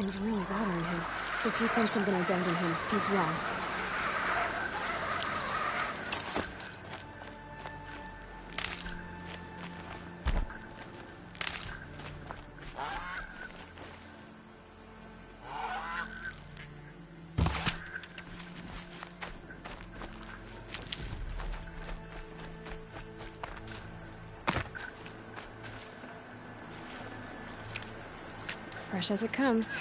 Something's really bothering him. If he thinks I'm gonna abandon him, he's wrong. Fresh as it comes.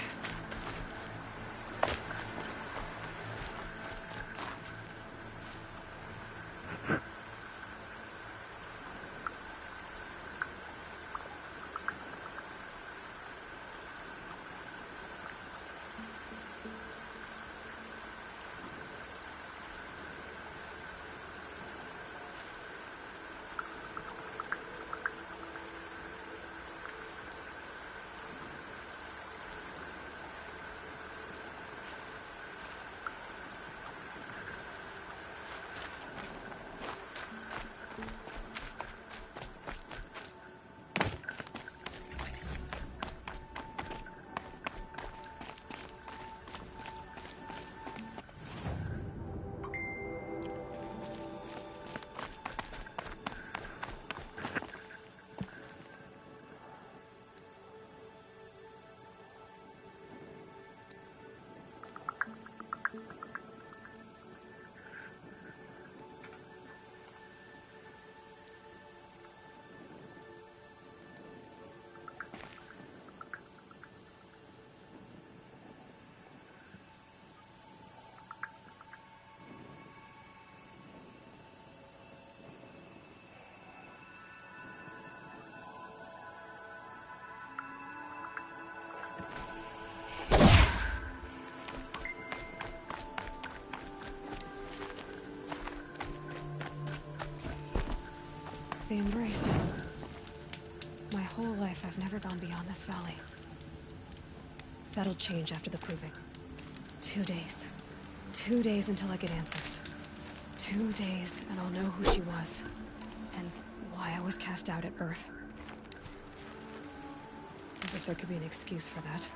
The Embrace. My whole life, I've never gone beyond this valley. That'll change after the proving. 2 days. 2 days until I get answers. 2 days, and I'll know who she was. And why I was cast out at birth. As if there could be an excuse for that.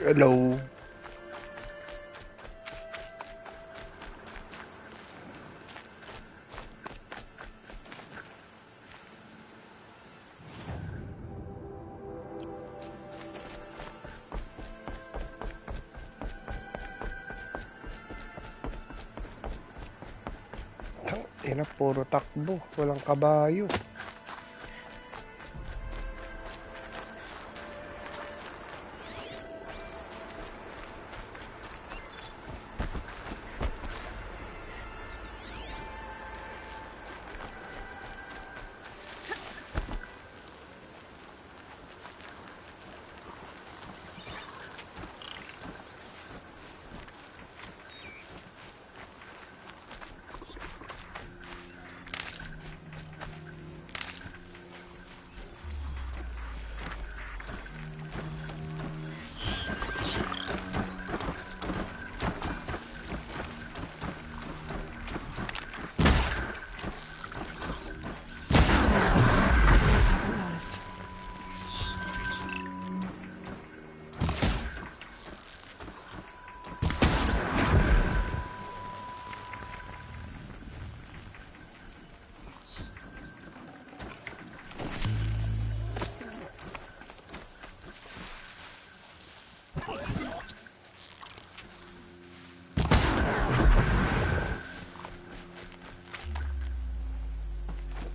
Hello. Ina, puro takbo. Walang kabayo.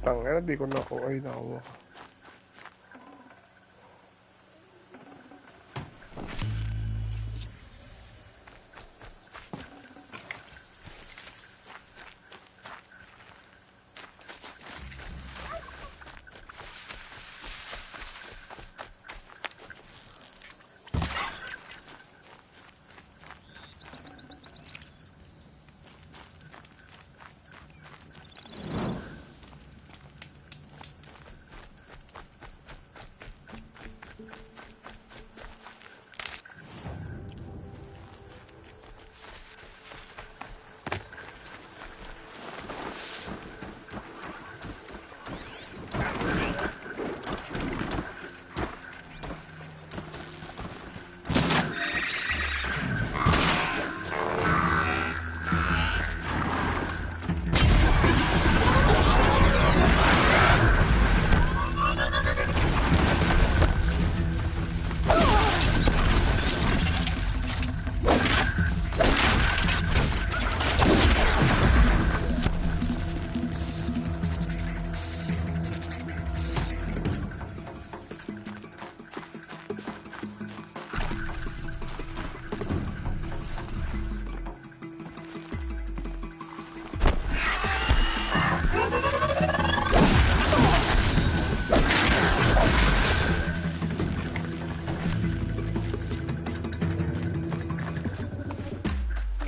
Tangina, di ko nakuha. Ay, nakuha.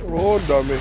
Oh, dami.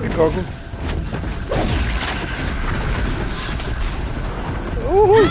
Ay, gago. Uhuy!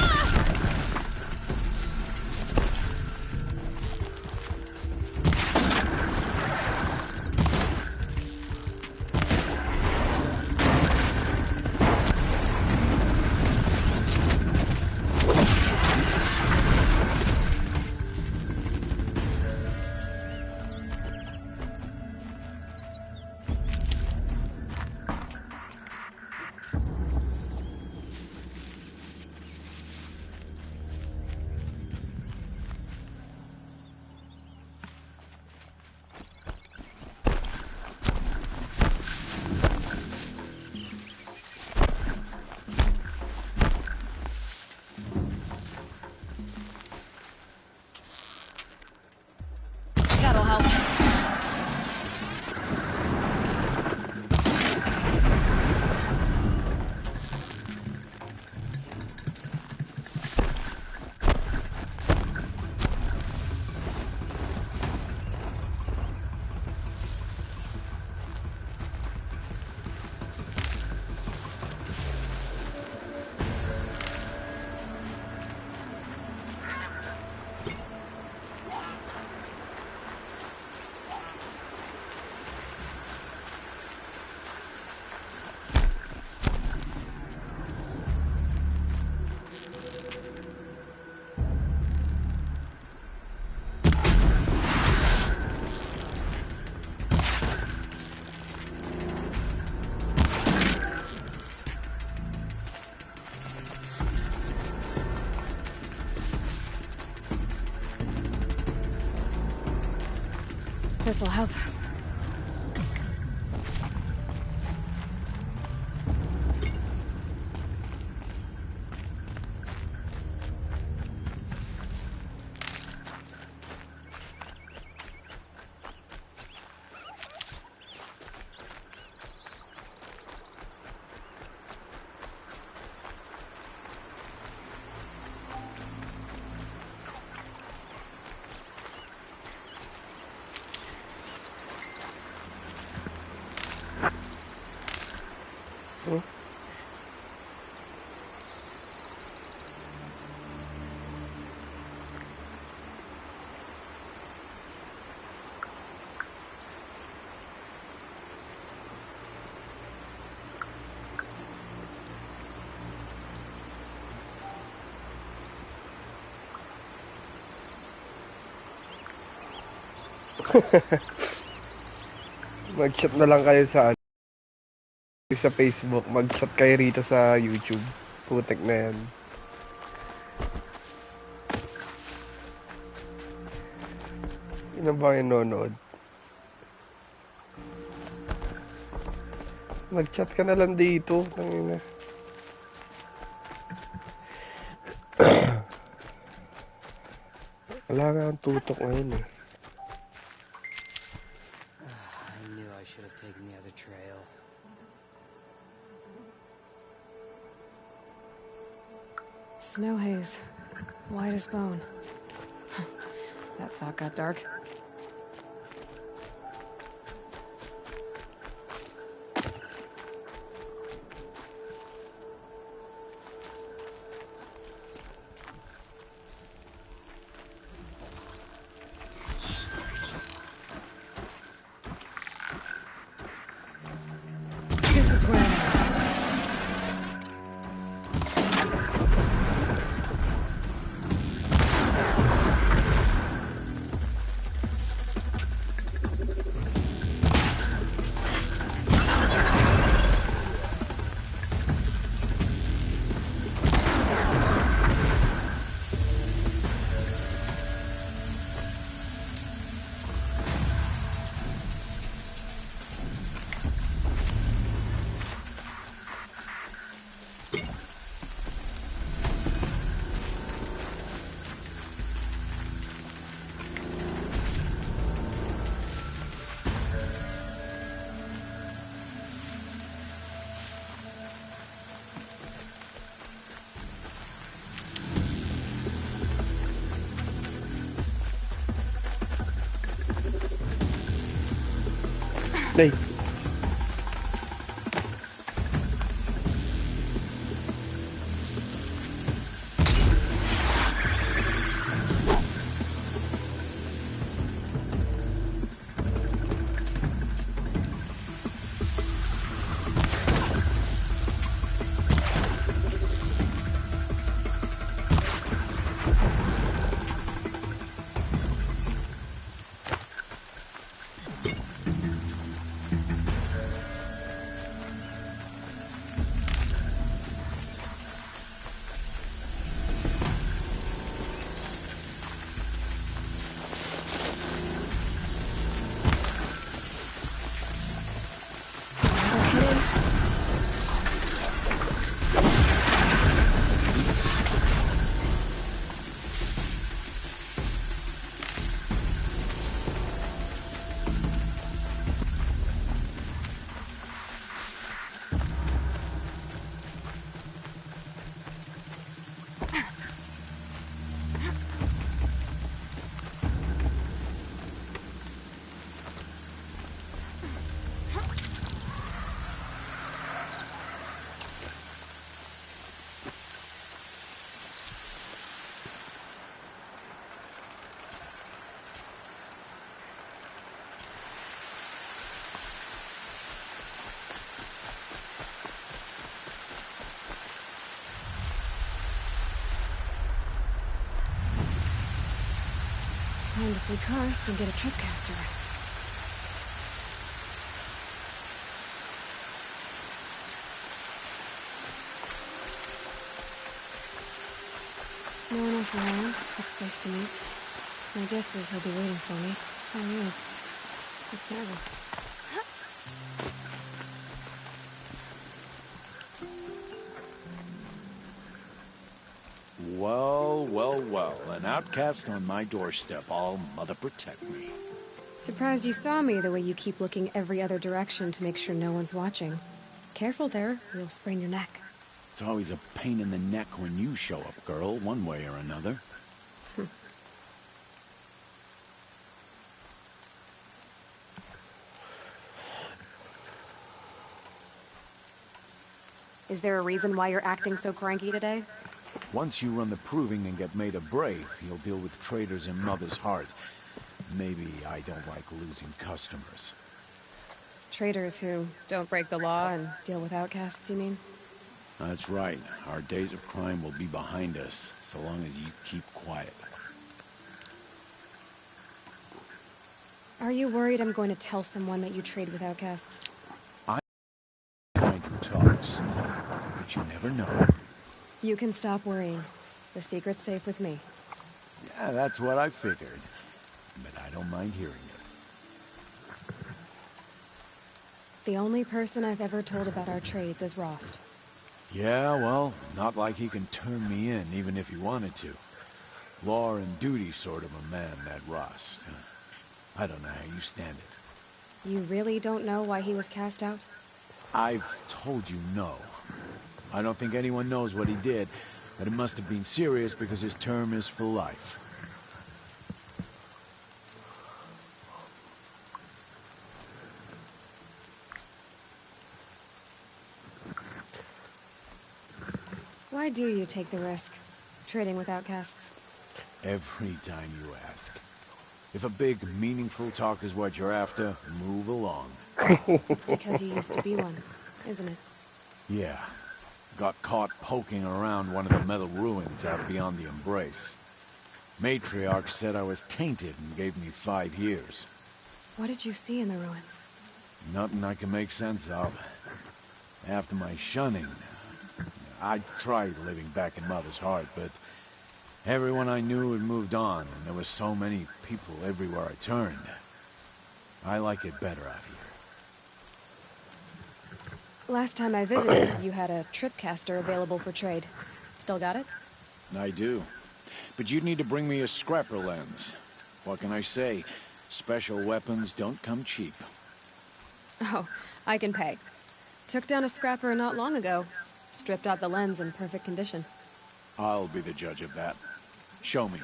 this'll help. Mag-chat na lang kayo sa Facebook. Mag-chat kayo rito sa YouTube. Putek na yan. Sino ba yung nanonood? Mag-chat ka na lang dito. Tangina. Wala nga ang tutok ngayon eh. I knew I should have taken the other trail. Snow haze. White as bone. That thought got dark. This is where Day. time to see Karst and get a tripcaster. No one else around. Looks safe to meet. My guess is he'll be waiting for me. There he is. Looks nervous. Well, well, well. An outcast on my doorstep. All mother protect me. Surprised you saw me the way you keep looking every other direction to make sure no one's watching. Careful there, you'll sprain your neck. It's always a pain in the neck when you show up, girl, one way or another. Is there a reason why you're acting so cranky today? Once you run the proving and get made a brave, you'll deal with traitors in Mother's Heart. Maybe I don't like losing customers. Traitors who don't break the law and deal with outcasts, you mean? That's right. Our days of crime will be behind us, so long as you keep quiet. Are you worried I'm going to tell someone that you trade with outcasts? Kind who talks, but you never know. You can stop worrying. The secret's safe with me. Yeah, that's what I figured. But I don't mind hearing it. The only person I've ever told about our trades is Rost. Yeah, well, not like he can turn me in, even if he wanted to. Law and duty sort of a man, that Rost. I don't know how you stand it. You really don't know why he was cast out? I've told you no. I don't think anyone knows what he did, but it must have been serious because his term is for life. Why do you take the risk, trading with outcasts? Every time you ask. If a big, meaningful talk is what you're after, move along. It's because you used to be one, isn't it? Yeah. Got caught poking around one of the metal ruins out beyond the Embrace. Matriarch said I was tainted and gave me 5 years. What did you see in the ruins? Nothing I can make sense of. After my shunning, I tried living back in Mother's Heart, but everyone I knew had moved on, and there were so many people everywhere I turned. I like it better out here. Last time I visited, you had a tripcaster available for trade. Still got it? I do. But you'd need to bring me a scrapper lens. What can I say? Special weapons don't come cheap. Oh, I can pay. Took down a scrapper not long ago. Stripped out the lens in perfect condition. I'll be the judge of that. Show me.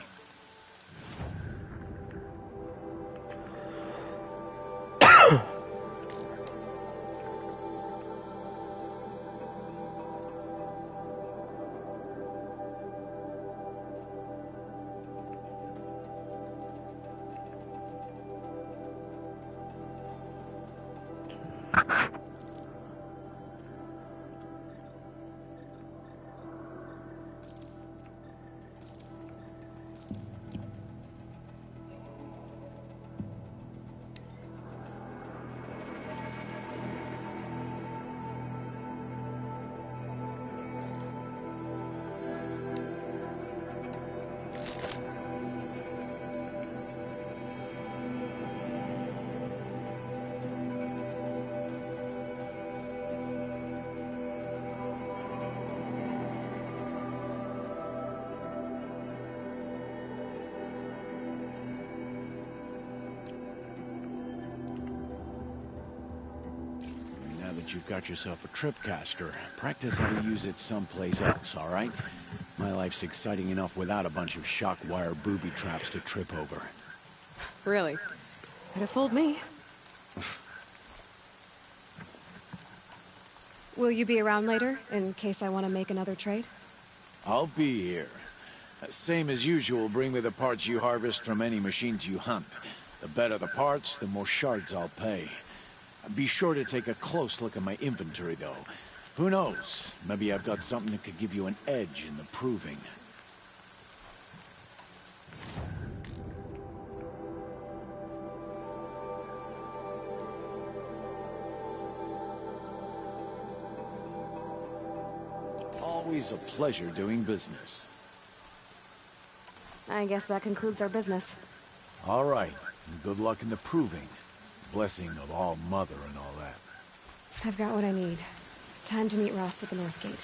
Now that you've got yourself a tripcaster, practice how to use it someplace else, all right? My life's exciting enough without a bunch of shock wire booby traps to trip over. Really? Could have fooled me. Will you be around later, in case I want to make another trade? I'll be here. Same as usual, bring me the parts you harvest from any machines you hunt. The better the parts, the more shards I'll pay. Be sure to take a close look at my inventory, though. Who knows? Maybe I've got something that could give you an edge in the proving. Always a pleasure doing business. I guess that concludes our business. All right. Good luck in the proving. blessing of All Mother and all that. I've got what I need. Time to meet Rost at the North Gate.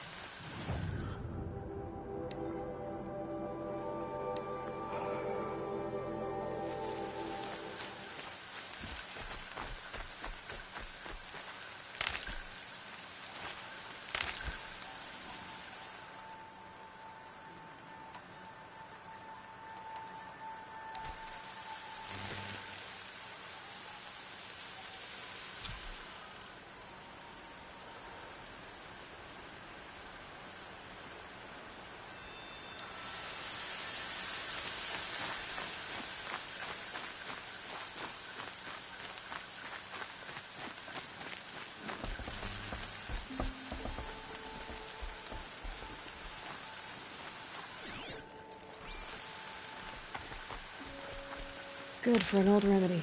Good for an old remedy.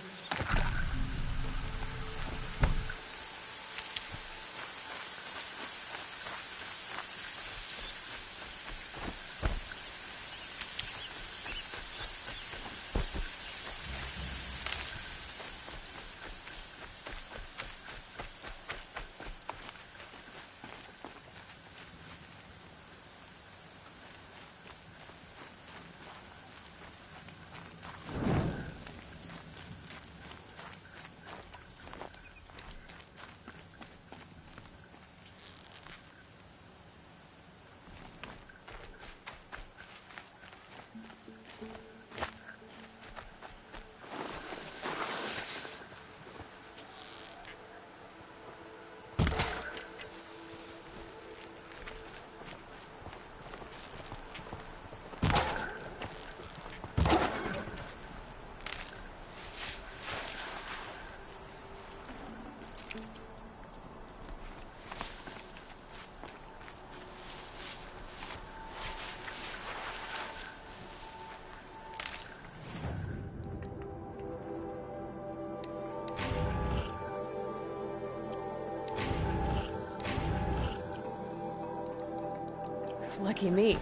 Lucky me.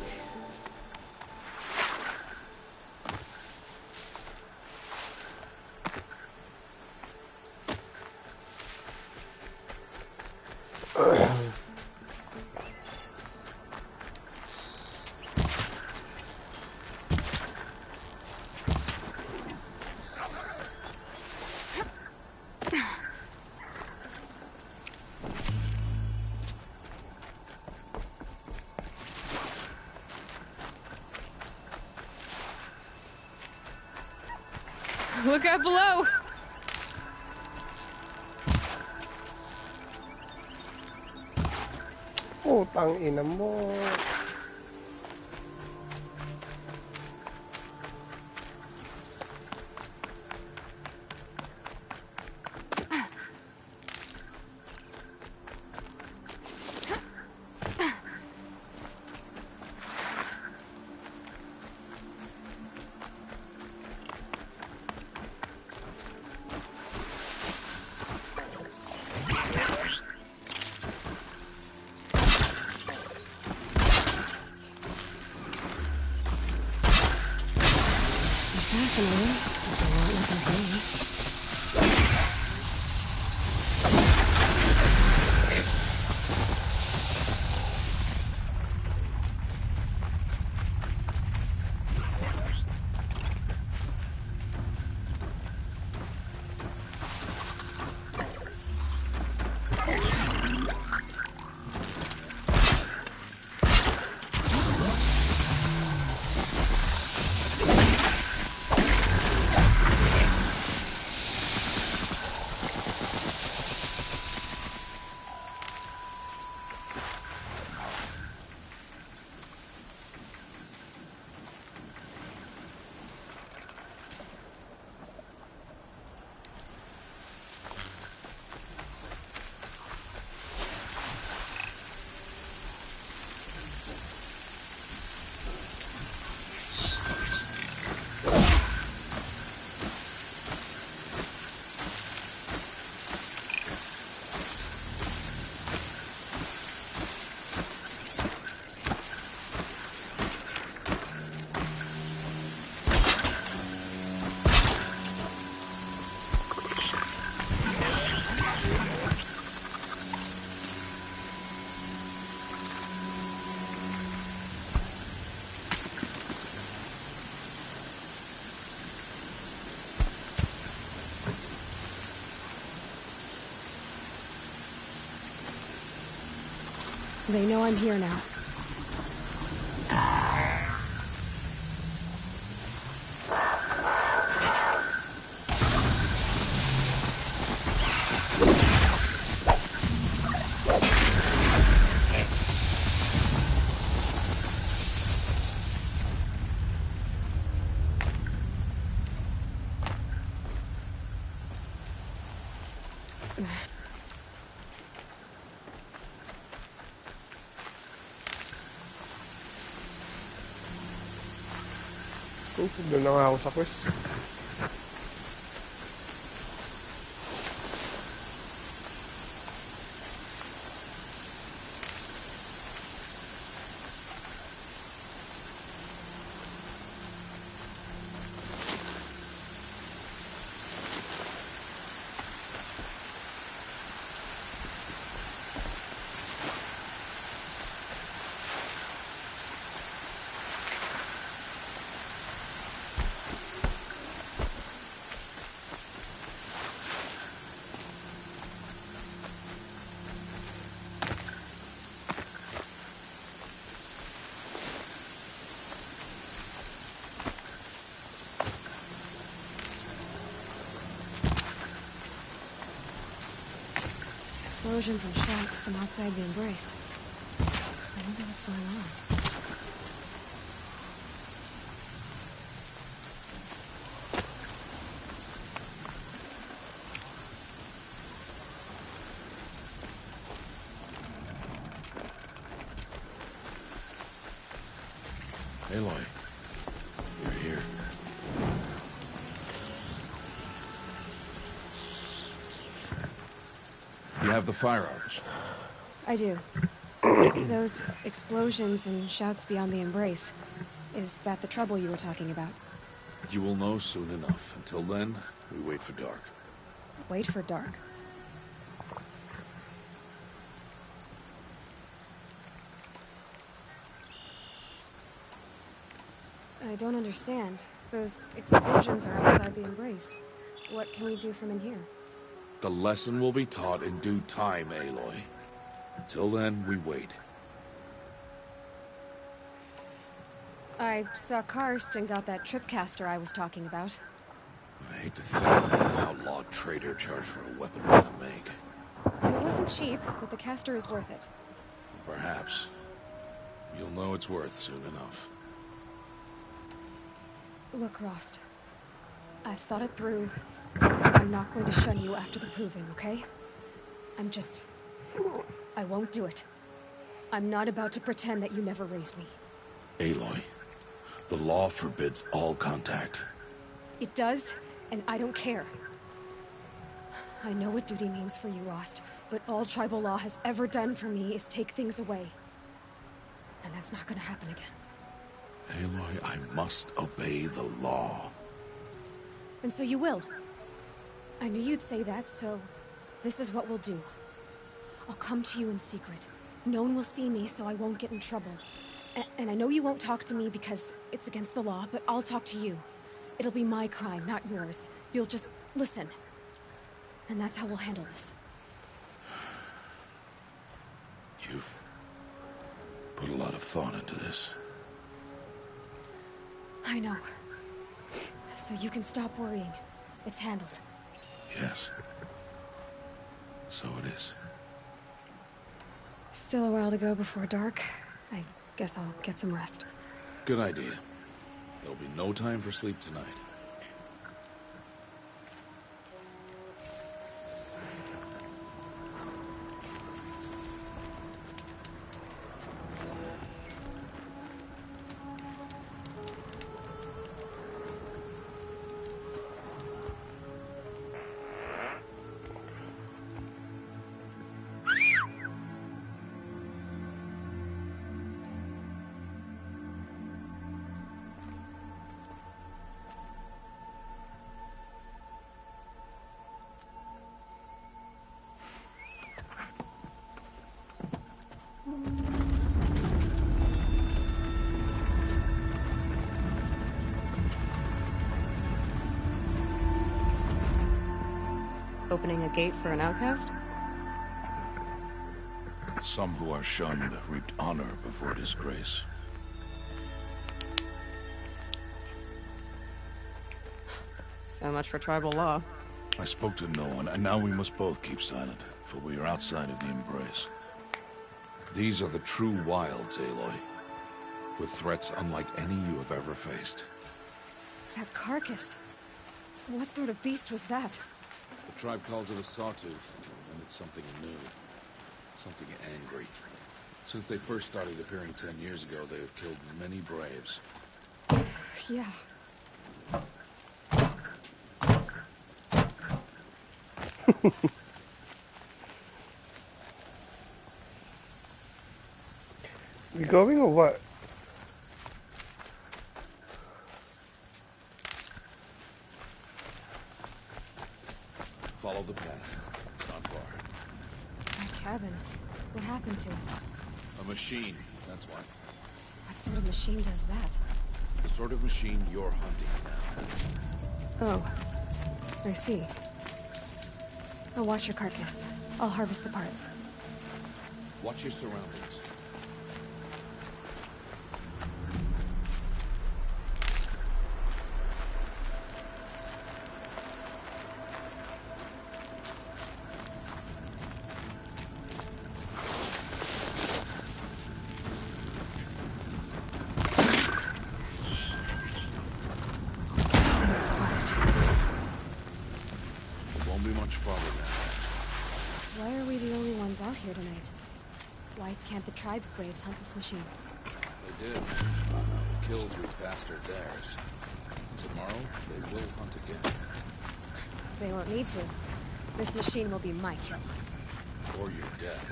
Look out below! Putang ina mo. Fascinating. But they won't let them be. They know I'm here now. Oh, doon na nga ako sa quest. Explosions and shots from outside the Embrace. I wonder what's going on. Aloy, you're here. You have the firearms. I do. Those explosions and shouts beyond the Embrace. Is that the trouble you were talking about? You will know soon enough. Until then, we wait for dark. Wait for dark. I don't understand. Those explosions are outside the Embrace. What can we do from in here? The lesson will be taught in due time, Aloy. Until then, we wait. I saw Karst and got that tripcaster I was talking about. I hate to think what that outlawed trader charged for a weapon we can't make. It wasn't cheap, but the caster is worth it. Perhaps. You'll know it's worth soon enough. Look, Rost. I've thought it through. I'm not going to shun you after the proving, okay? I won't do it. I'm not about to pretend that you never raised me. Aloy, the law forbids all contact. It does, and I don't care. I know what duty means for you, Rost, but all tribal law has ever done for me is take things away. And that's not gonna happen again. Aloy, I must obey the law. And so you will. I knew you'd say that, so this is what we'll do. I'll come to you in secret. No one will see me, so I won't get in trouble. And I know you won't talk to me because it's against the law, but I'll talk to you. It'll be my crime, not yours. You'll just listen. And that's how we'll handle this. You've put a lot of thought into this. I know. So you can stop worrying. It's handled. Yes. So it is. Still a while to go before dark. I guess I'll get some rest. Good idea. There'll be no time for sleep tonight. Opening a gate for an outcast? Some who are shunned reaped honor before disgrace. So much for tribal law. I spoke to no one, and now we must both keep silent, for we are outside of the Embrace. These are the true wilds, Aloy, with threats unlike any you have ever faced. That carcass. What sort of beast was that? The tribe calls it a sawtooth, and it's something new. Something angry. Since they first started appearing 10 years ago, they have killed many braves. Yeah. You going or what? Follow the path. It's not far. That cabin. What happened to it? A machine, that's why. What sort of machine does that? The sort of machine you're hunting now. Oh. I see. I'll watch your carcass. I'll harvest the parts. Watch your surroundings. Things quiet. It won't be much farther now. Why are we the only ones out here tonight? Why can't the tribe's braves hunt this machine? They did. The kills we passed are theirs. Tomorrow, they will hunt again. They won't need to. This machine will be my kill. Or your death,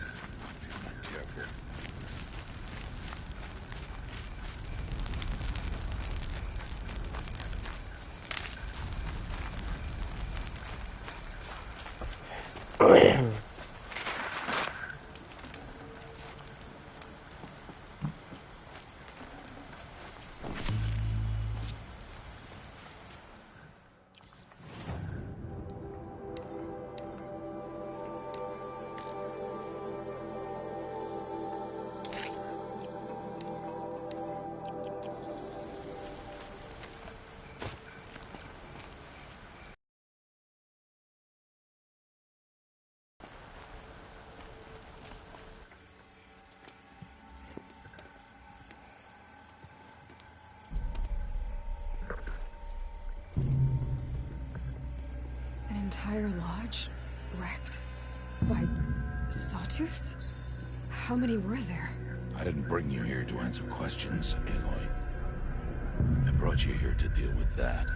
if you're not careful. An entire lodge? Wrecked? By sawtooths? How many were there? I didn't bring you here to answer questions, Aloy. I brought you here to deal with that.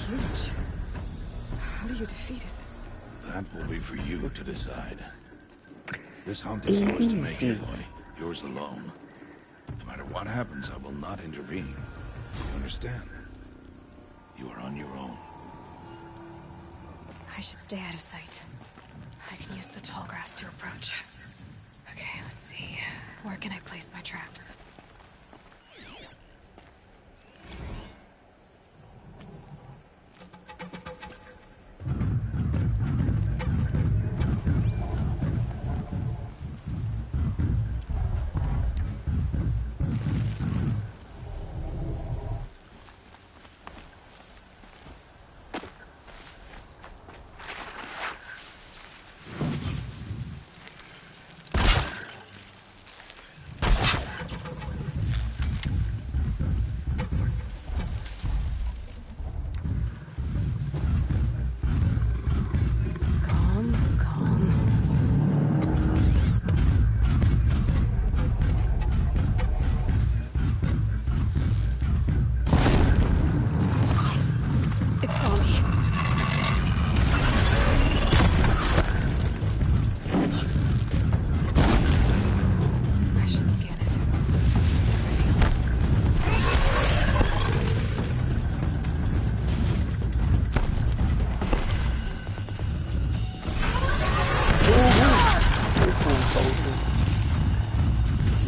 Huge. How do you defeat it? That will be for you to decide. This hunt is yours to make, Aloy. Yours alone. No matter what happens, I will not intervene. You understand? You are on your own. I should stay out of sight. I can use the tall grass to approach. Okay, let's see. Where can I place my traps?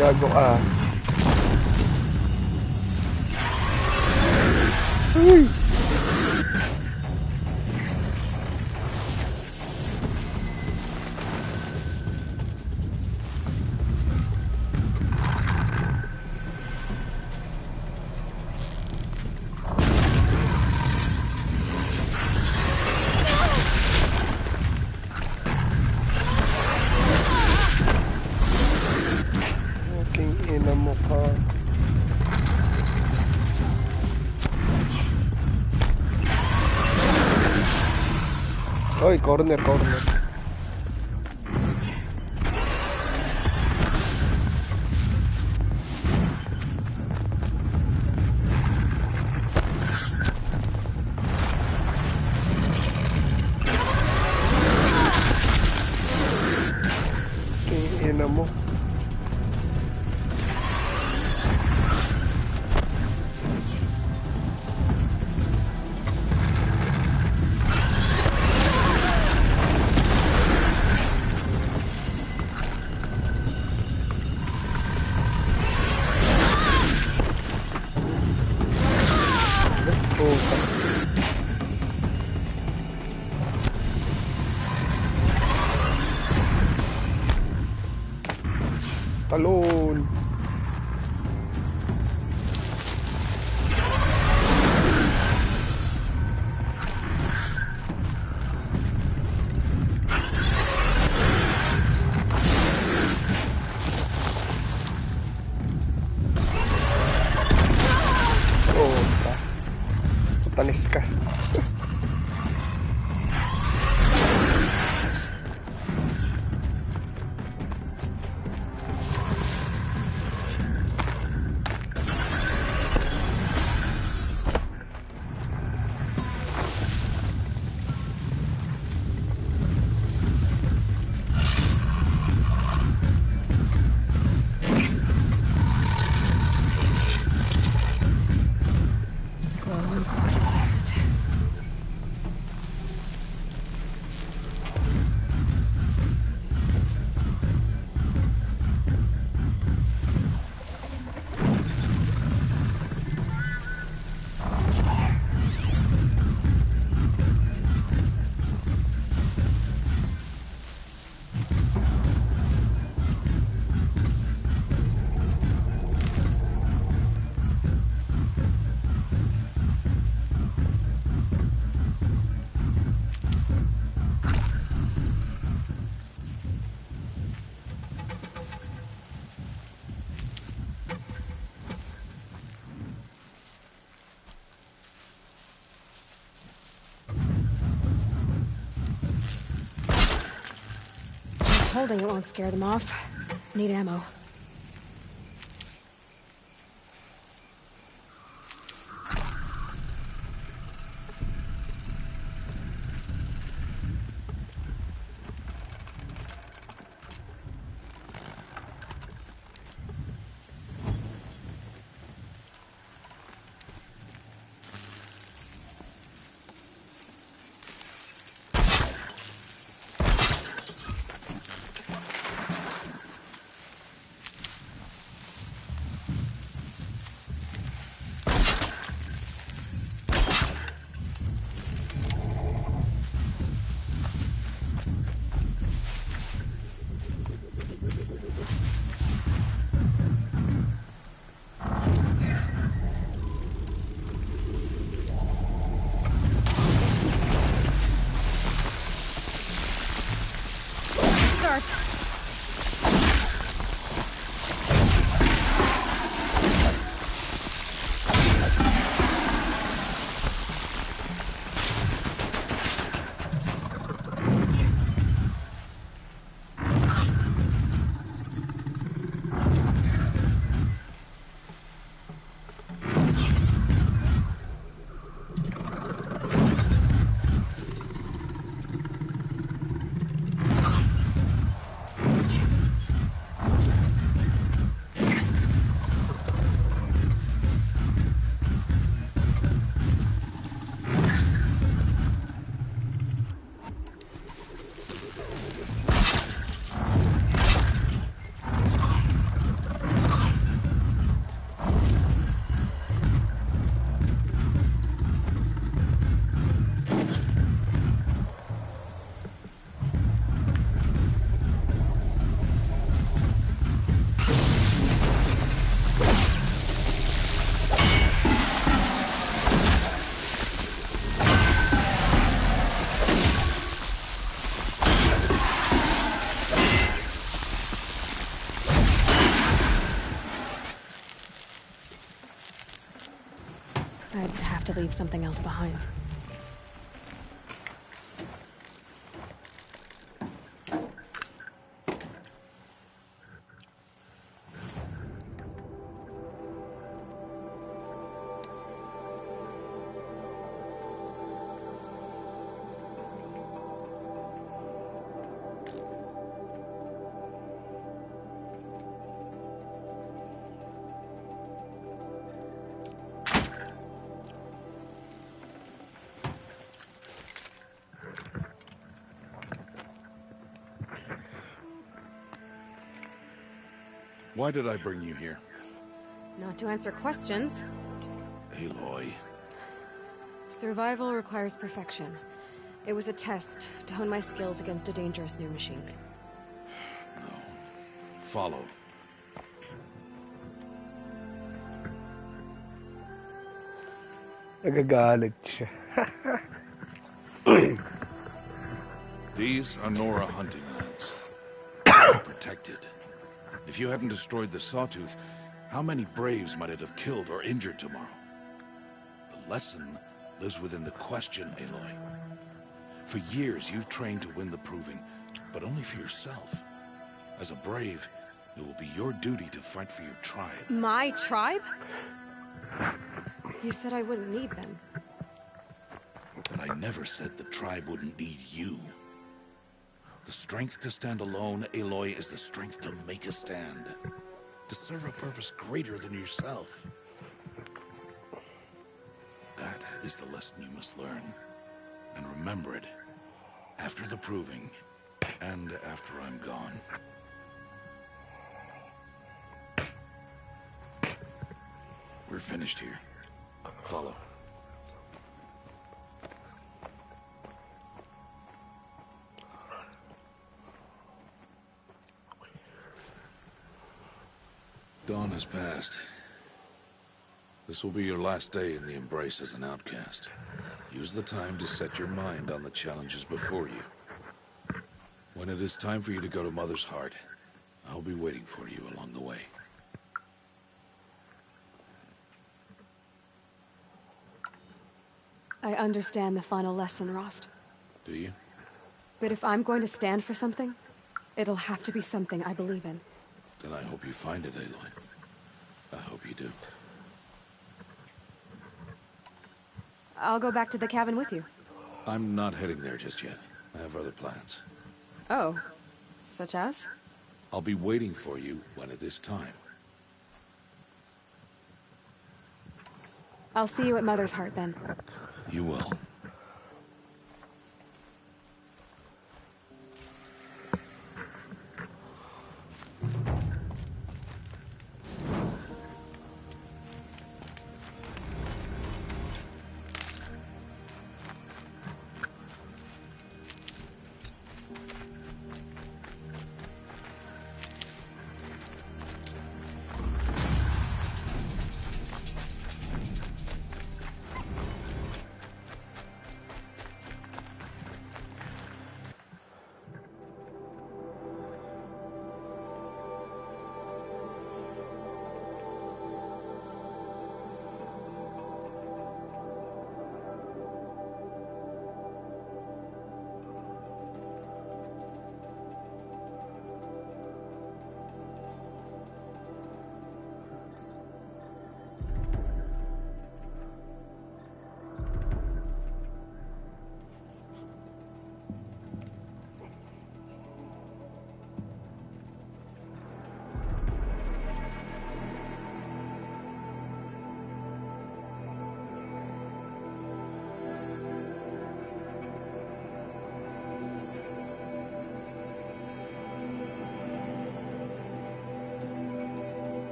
Gago ka. Uy! Aking ina mo ka. Oy, corner. Aking ina mo. Puta. Talon. Puta. Putanis ka. Glowing portal exit. Holding it won't scare them off. Need ammo. I'd have to leave something else behind. Why did I bring you here? Not to answer questions. Aloy. Survival requires perfection. It was a test to hone my skills against a dangerous new machine. No. Follow. Nagagalit siya. These are Nora hunting lands. Protected. If you hadn't destroyed the Sawtooth, how many Braves might it have killed or injured tomorrow? The lesson lives within the question, Aloy. For years, you've trained to win the Proving, but only for yourself. As a Brave, it will be your duty to fight for your tribe. My tribe? You said I wouldn't need them. But I never said the tribe wouldn't need you. The strength to stand alone, Aloy, is the strength to make a stand. To serve a purpose greater than yourself. That is the lesson you must learn. And remember it. After the Proving, and after I'm gone. We're finished here. Follow. Dawn has passed. This will be your last day in the Embrace as an outcast. Use the time to set your mind on the challenges before you. When it is time for you to go to Mother's Heart, I'll be waiting for you along the way. I understand the final lesson, Rost. Do you? But if I'm going to stand for something, it'll have to be something I believe in. Then I hope you find it, Aloy. I hope you do. I'll go back to the cabin with you. I'm not heading there just yet. I have other plans. Oh. Such as? I'll be waiting for you when it is time. I'll see you at Mother's Heart then. You will.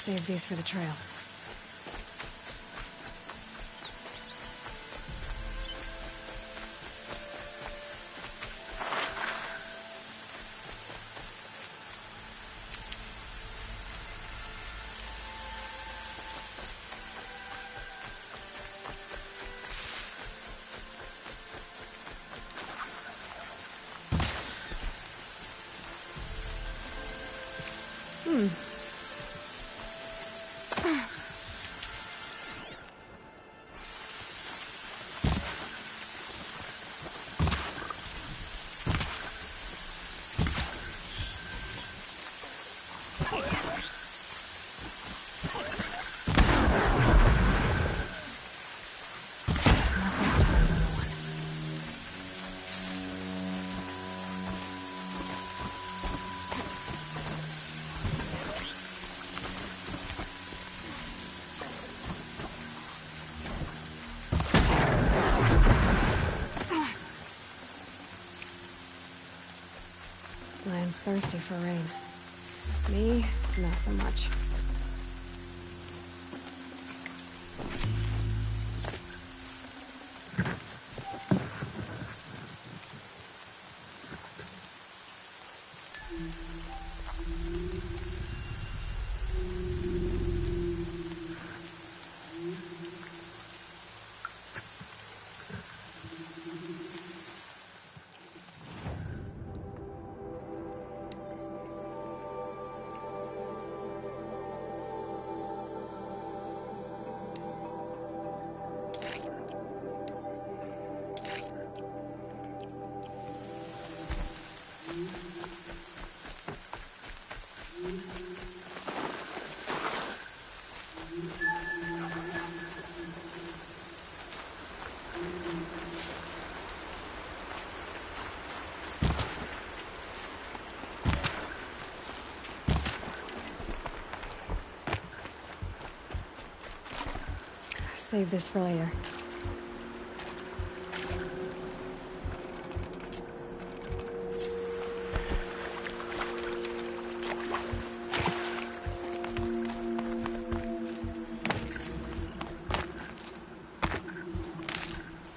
Save these for the trail. Land's thirsty for rain. Me, not so much. Save this for later.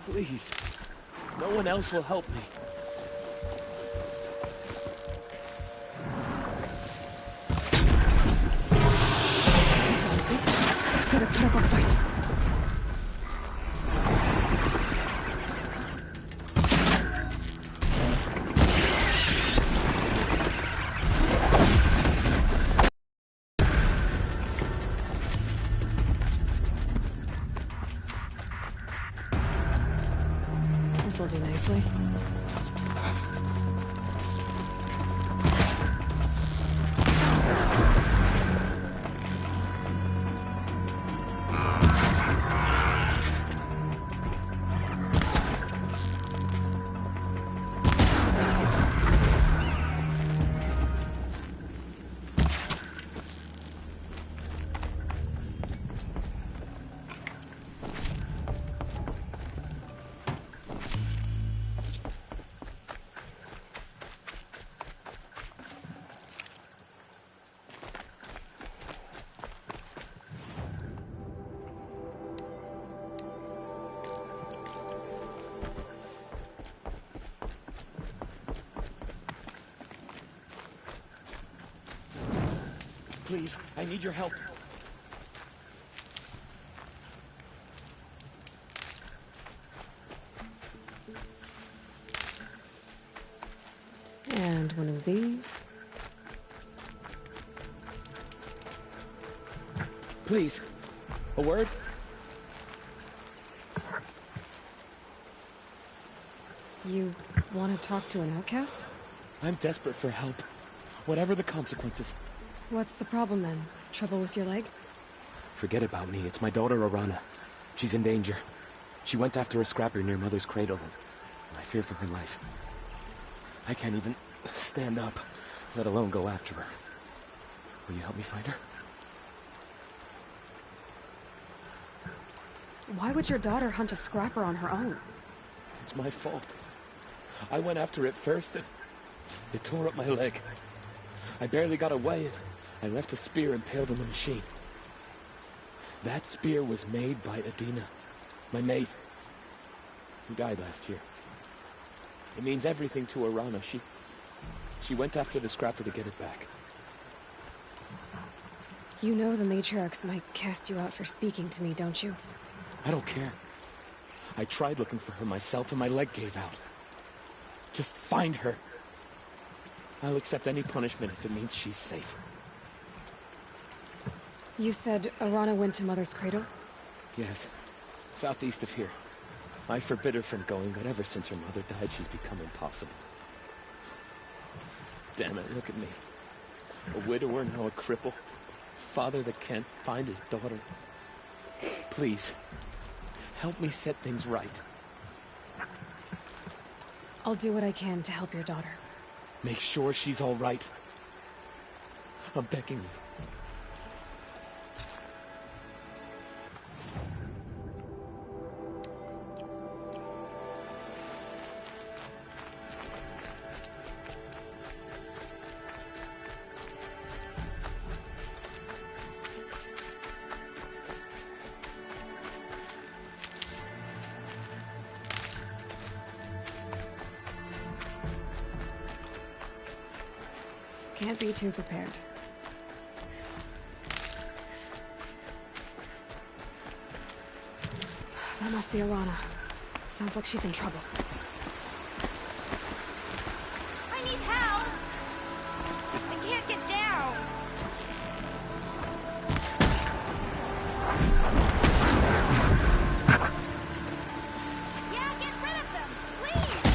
Please. No one else will help me. Gotta put up a fight. This'll do nicely. Please, I need your help. And one of these. Please, a word? You want to talk to an outcast? I'm desperate for help. Whatever the consequences. What's the problem then? Trouble with your leg? Forget about me. It's my daughter, Arana. She's in danger. She went after a scrapper near Mother's cradle, and I fear for her life. I can't even stand up, let alone go after her. Will you help me find her? Why would your daughter hunt a scrapper on her own? It's my fault. I went after it first, and it tore up my leg. I barely got away, and I left a spear impaled in the machine. That spear was made by Adina, my mate, who died last year. It means everything to Arana. She went after the scrapper to get it back. You know the matriarchs might cast you out for speaking to me, don't you? I don't care. I tried looking for her myself and my leg gave out. Just find her. I'll accept any punishment if it means she's safe. You said Arana went to Mother's Cradle? Yes. Southeast of here. I forbid her from going, but ever since her mother died, she's become impossible. Damn it, look at me. A widower, now a cripple. Father that can't find his daughter. Please, help me set things right. I'll do what I can to help your daughter. Make sure she's all right. I'm begging you. Can't be too prepared. That must be Arana. Sounds like she's in trouble. I need help! I can't get down! Yeah, get rid of them! Please!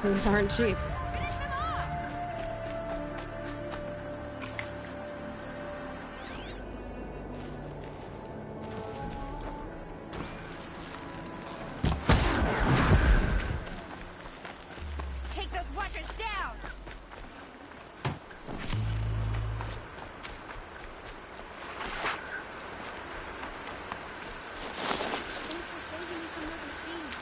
These aren't cheap. Finish them off! Take those watchers down! Thanks for saving me from those machines.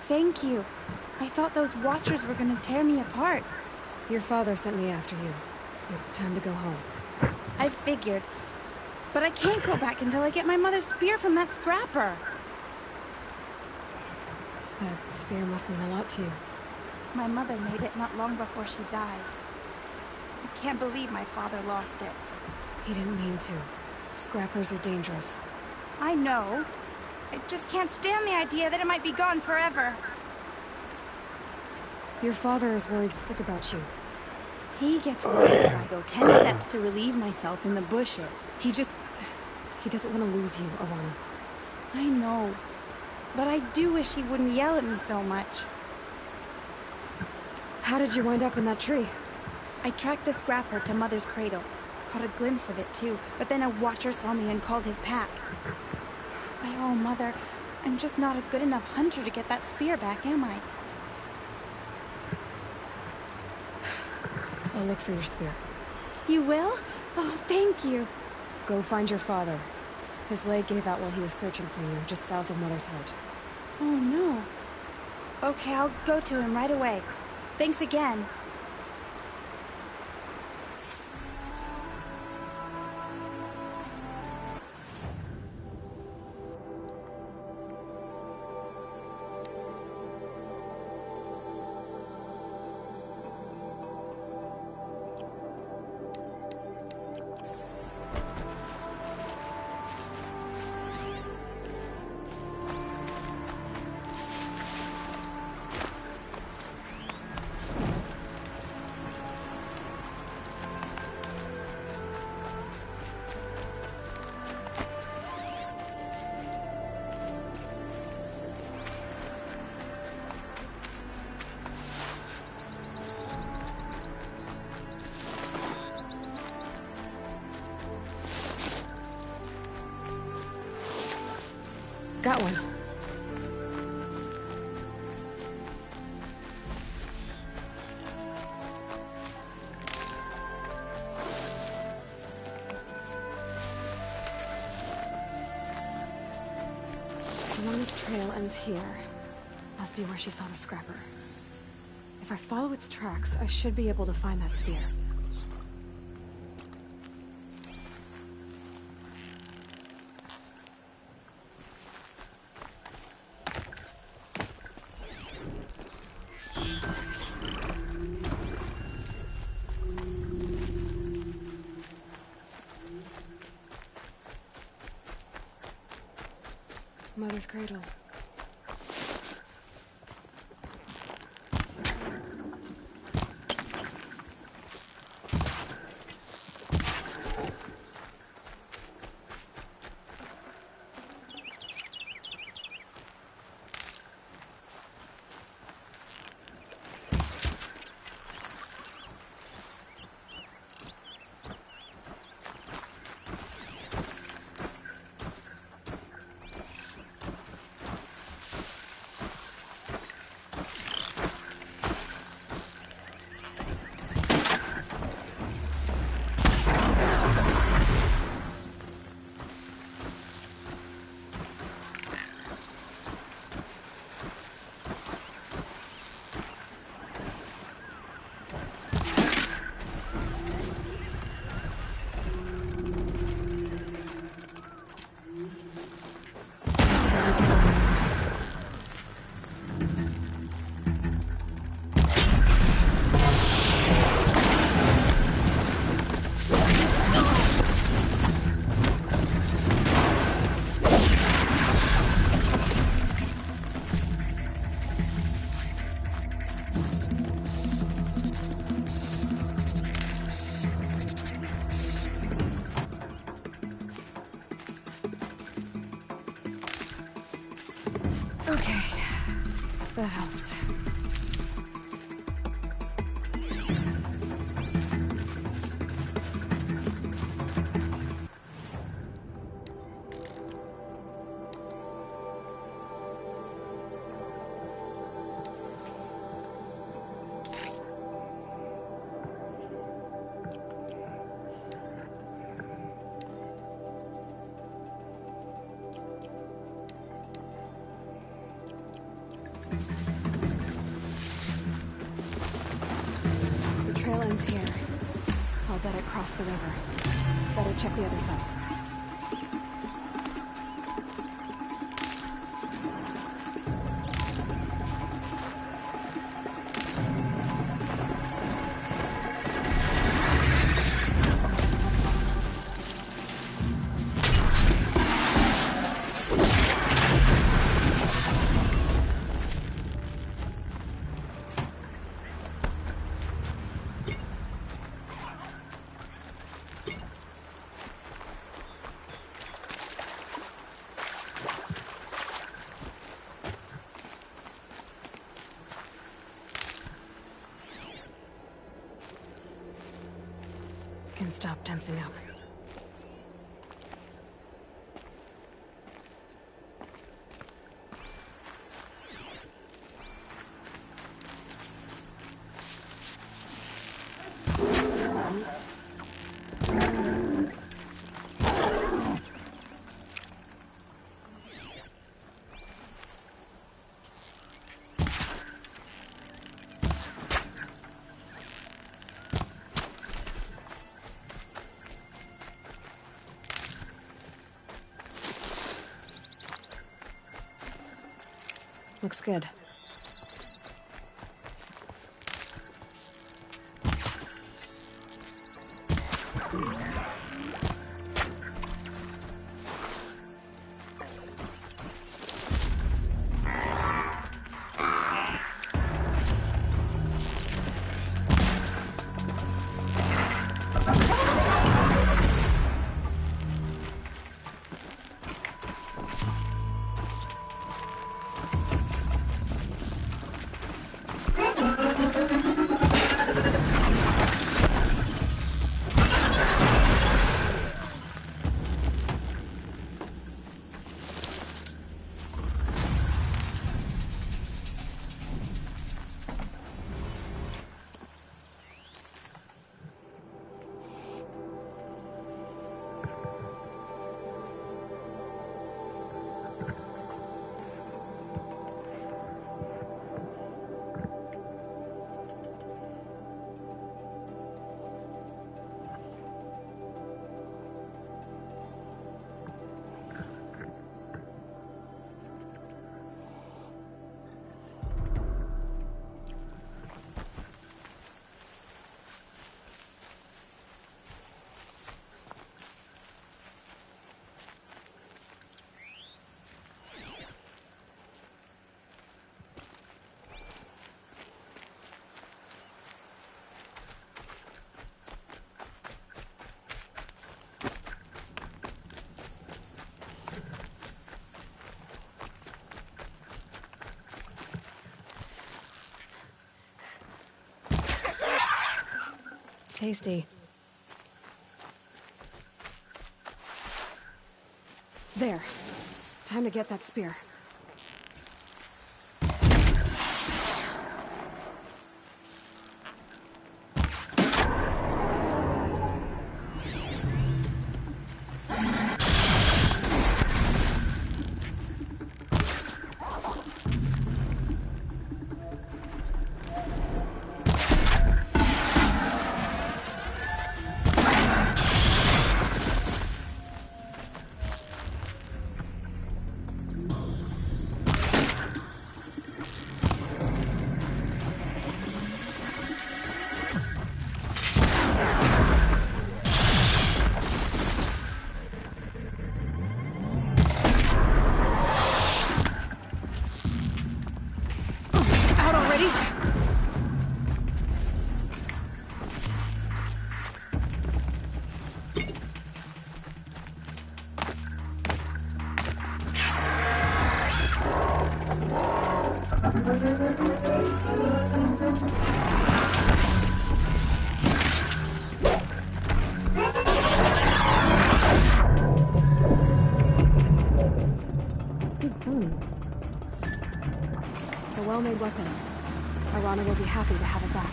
Thank you. I thought those watchers were gonna tear me apart. Your father sent me after you. It's time to go home. I figured. But I can't go back until I get my mother's spear from that scrapper. That spear must mean a lot to you. My mother made it not long before she died. I can't believe my father lost it. He didn't mean to. Scrappers are dangerous. I know. I just can't stand the idea that it might be gone forever. Your father is worried sick about you. He gets worried if I go 10 steps to relieve myself in the bushes. He doesn't want to lose you, Arana. I know. But I do wish he wouldn't yell at me so much. How did you wind up in that tree? I tracked the scrapper to Mother's Cradle. Caught a glimpse of it too, but then a watcher saw me and called his pack. By all, Mother, I'm just not a good enough hunter to get that spear back, am I? I'll look for your spear. You will? Oh, thank you. Go find your father. His leg gave out while he was searching for you, just south of Mother's Heart. Oh, no. Okay, I'll go to him right away. Thanks again. Got one. Selena's trail ends here. Must be where she saw the scrapper. If I follow its tracks, I should be able to find that spear. Mother's cradle. Okay, that helps. The trail ends here. I'll bet it crossed the river. Better check the other side. Can stop tensing up. Looks good. tasty. There. Time to get that spear. A well-made weapon. Arana will be happy to have it back.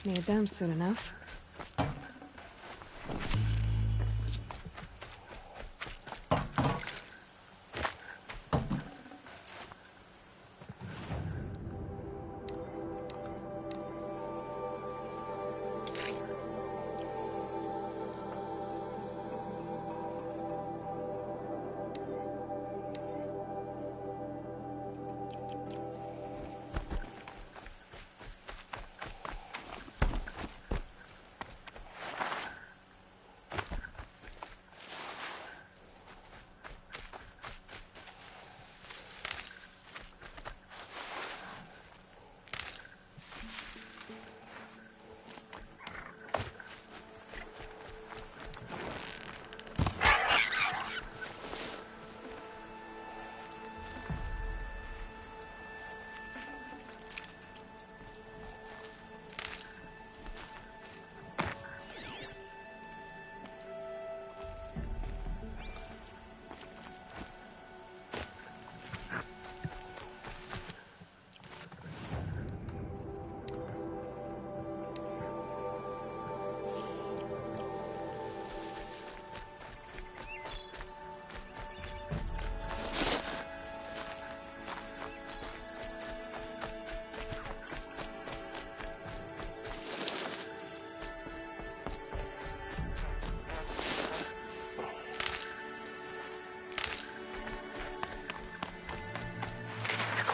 Need them soon enough.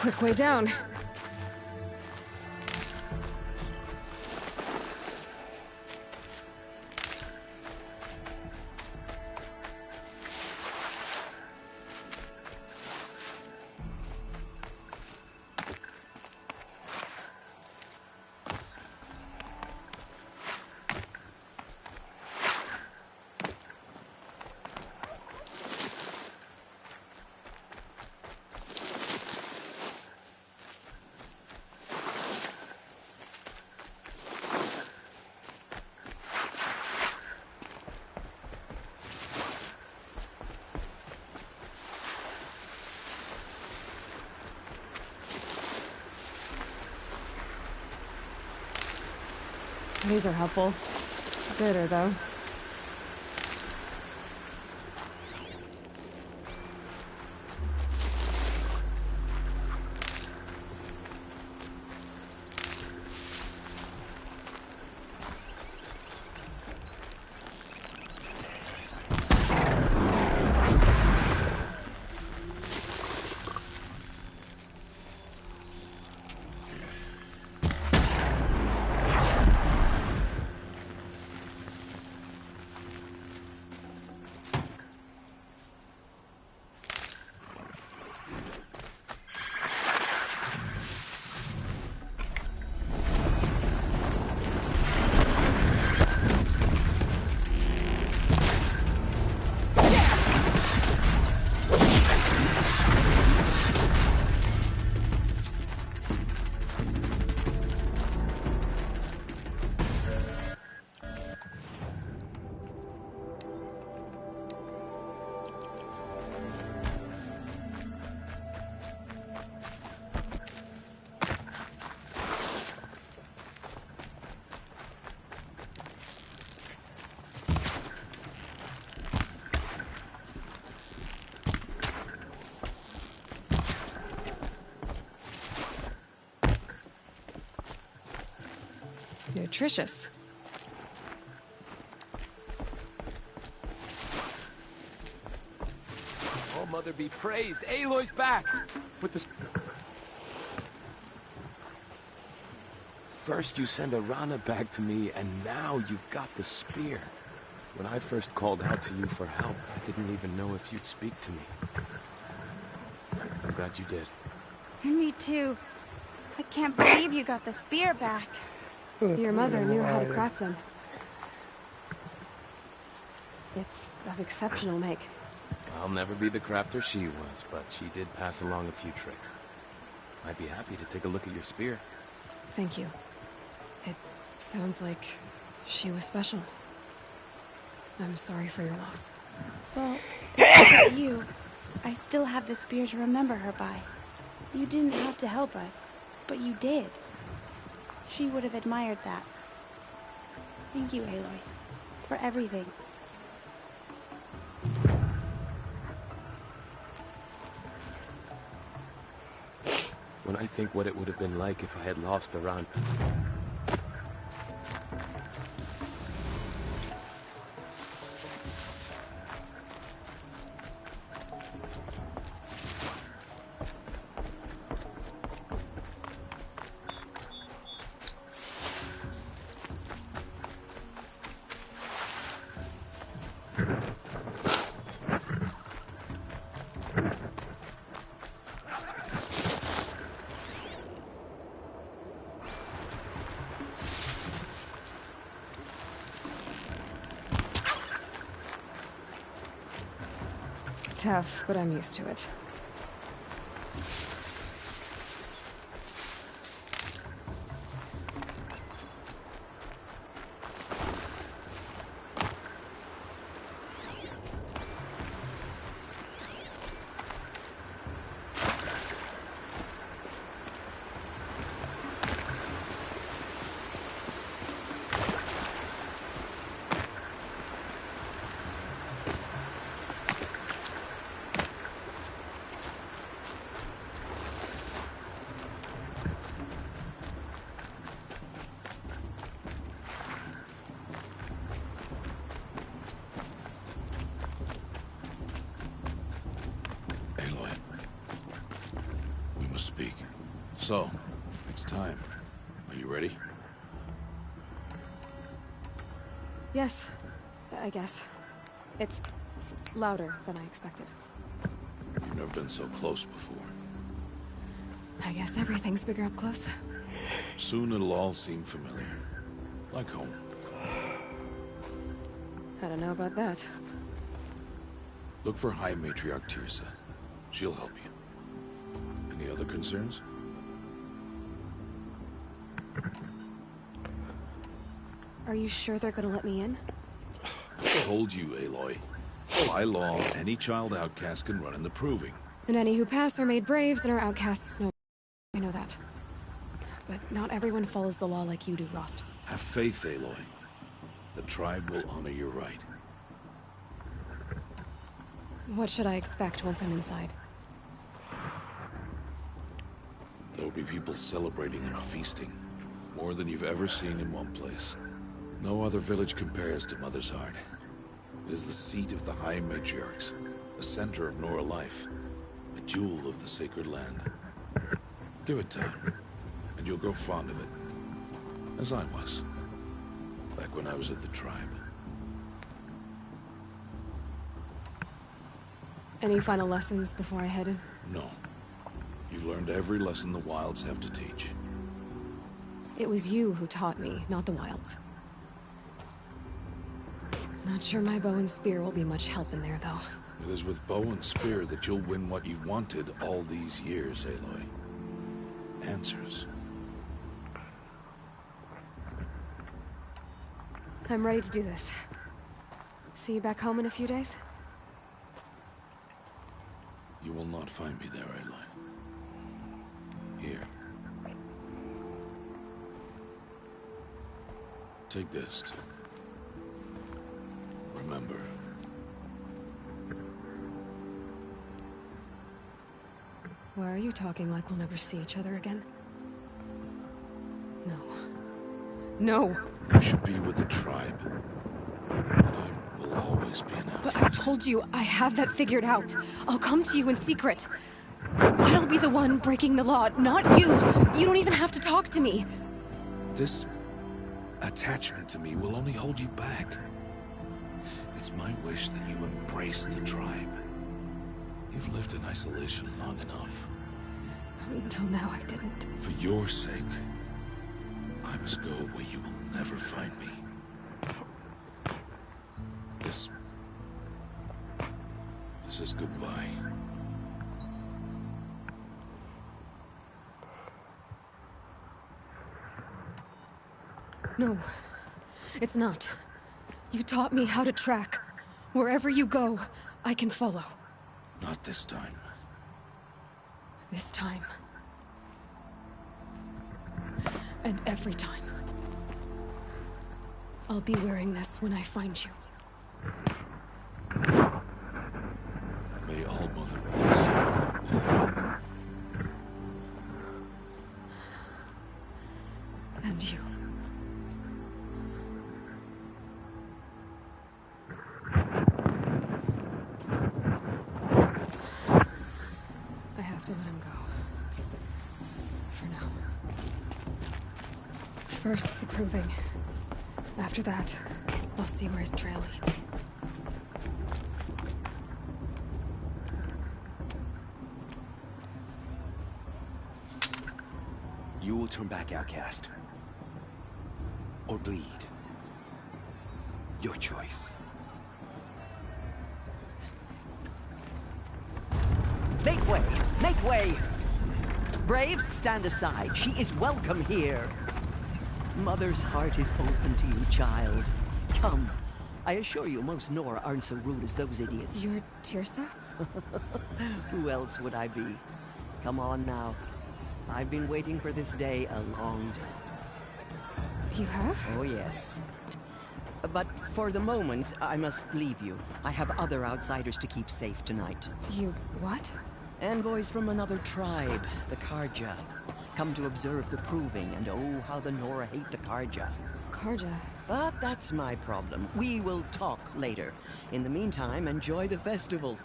Quick way down. These are helpful. Bitter, though. Nutritious. Oh, Mother be praised. Aloy's back! With the... First you send Arana back to me, and now you've got the spear. When I first called out to you for help, I didn't even know if you'd speak to me. I'm glad you did. Me too. I can't believe you got the spear back. Your mother knew how to craft them. It's of exceptional make. I'll never be the crafter she was, but she did pass along a few tricks. I'd be happy to take a look at your spear. Thank you. It sounds like she was special. I'm sorry for your loss. Well, because of you, I still have the spear to remember her by. You didn't have to help us, but you did. She would have admired that. Thank you, Aloy, for everything. When I think what it would have been like if I had lost Arana... Tough, but I'm used to it. Speak. So, it's time. Are you ready? Yes, I guess. It's louder than I expected. You've never been so close before. I guess everything's bigger up close. Soon it'll all seem familiar. Like home. I don't know about that. Look for High Matriarch Teersa. She'll help you. Any other concerns? Are you sure they're gonna let me in? I told you, Aloy. By law, any child outcast can run in the Proving. And any who pass are made braves and are outcasts no. I know that. But not everyone follows the law like you do, Rost. Have faith, Aloy. The tribe will honor your right. What should I expect once I'm inside? There will be people celebrating and feasting. More than you've ever seen in one place. No other village compares to Mother's Heart. It is the seat of the High Matriarchs, a center of Nora life, a jewel of the sacred land. Give it time, and you'll grow fond of it. As I was, back when I was at the tribe. Any final lessons before I head in? No. You've learned every lesson the Wilds have to teach. It was you who taught me, not the Wilds. Not sure my bow and spear will be much help in there, though. It is with bow and spear that you'll win what you've wanted all these years, Aloy. Answers. I'm ready to do this. See you back home in a few days? You will not find me there, Aloy. Here. Take this to remember. Why are you talking like we'll never see each other again? No. No! You should be with the tribe. And I will always be an But I outcast. told you, I have that figured out. I'll come to you in secret. I'll be the one breaking the law, not you. You don't even have to talk to me. This attachment to me will only hold you back. It's my wish that you embrace the tribe. You've lived in isolation long enough. Until now, I didn't. For your sake, I must go where you will never find me. This is goodbye. No, it's not. You taught me how to track. Wherever you go, I can follow. Not this time. This time. And every time. I'll be wearing this when I find you. May All Mother bless you. And you. I have to let him go. For now. First, the proving. After that, I'll see where his trail leads. You will turn back, outcast. Or bleed. Your choice. Make way! Make way! Braves, stand aside. She is welcome here. Mother's heart is open to you, child. Come. I assure you, most Nora aren't so rude as those idiots. You're Teersa? Who else would I be? Come on now. I've been waiting for this day a long time. You have? Oh, yes. But for the moment, I must leave you. I have other outsiders to keep safe tonight. You what? Envoys from another tribe, the Carja. Come to observe the proving, and oh, how the Nora hate the Carja. Carja? But that's my problem. We will talk later. In the meantime, enjoy the festival.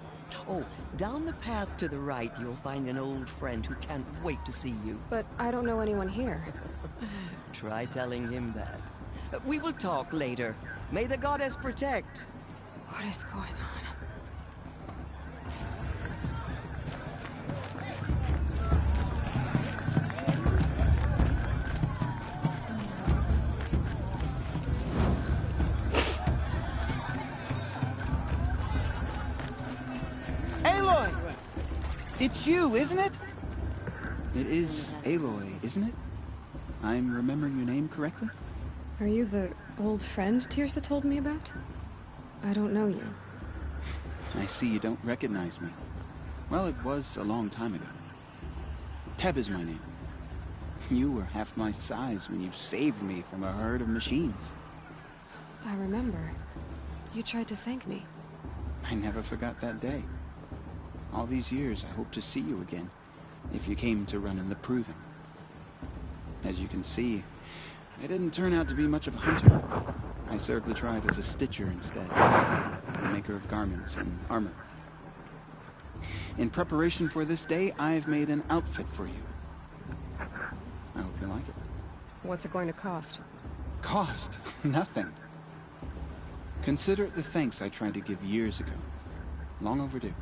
Oh, down the path to the right, you'll find an old friend who can't wait to see you. But I don't know anyone here. Try telling him that. We will talk later. May the goddess protect. What is going on? Aloy! It's you, isn't it? It is Aloy, isn't it? I'm remembering your name correctly? Are you the old friend Teersa told me about? I don't know you. I see you don't recognize me. Well, it was a long time ago. Teb is my name. You were half my size when you saved me from a herd of machines. I remember. You tried to thank me. I never forgot that day. All these years, I hope to see you again, if you came to run in the Proving. As you can see, I didn't turn out to be much of a hunter. I served the tribe as a stitcher instead, a maker of garments and armor. In preparation for this day, I've made an outfit for you. I hope you like it. What's it going to cost? Cost? Nothing. Consider it the thanks I tried to give years ago. Long overdue.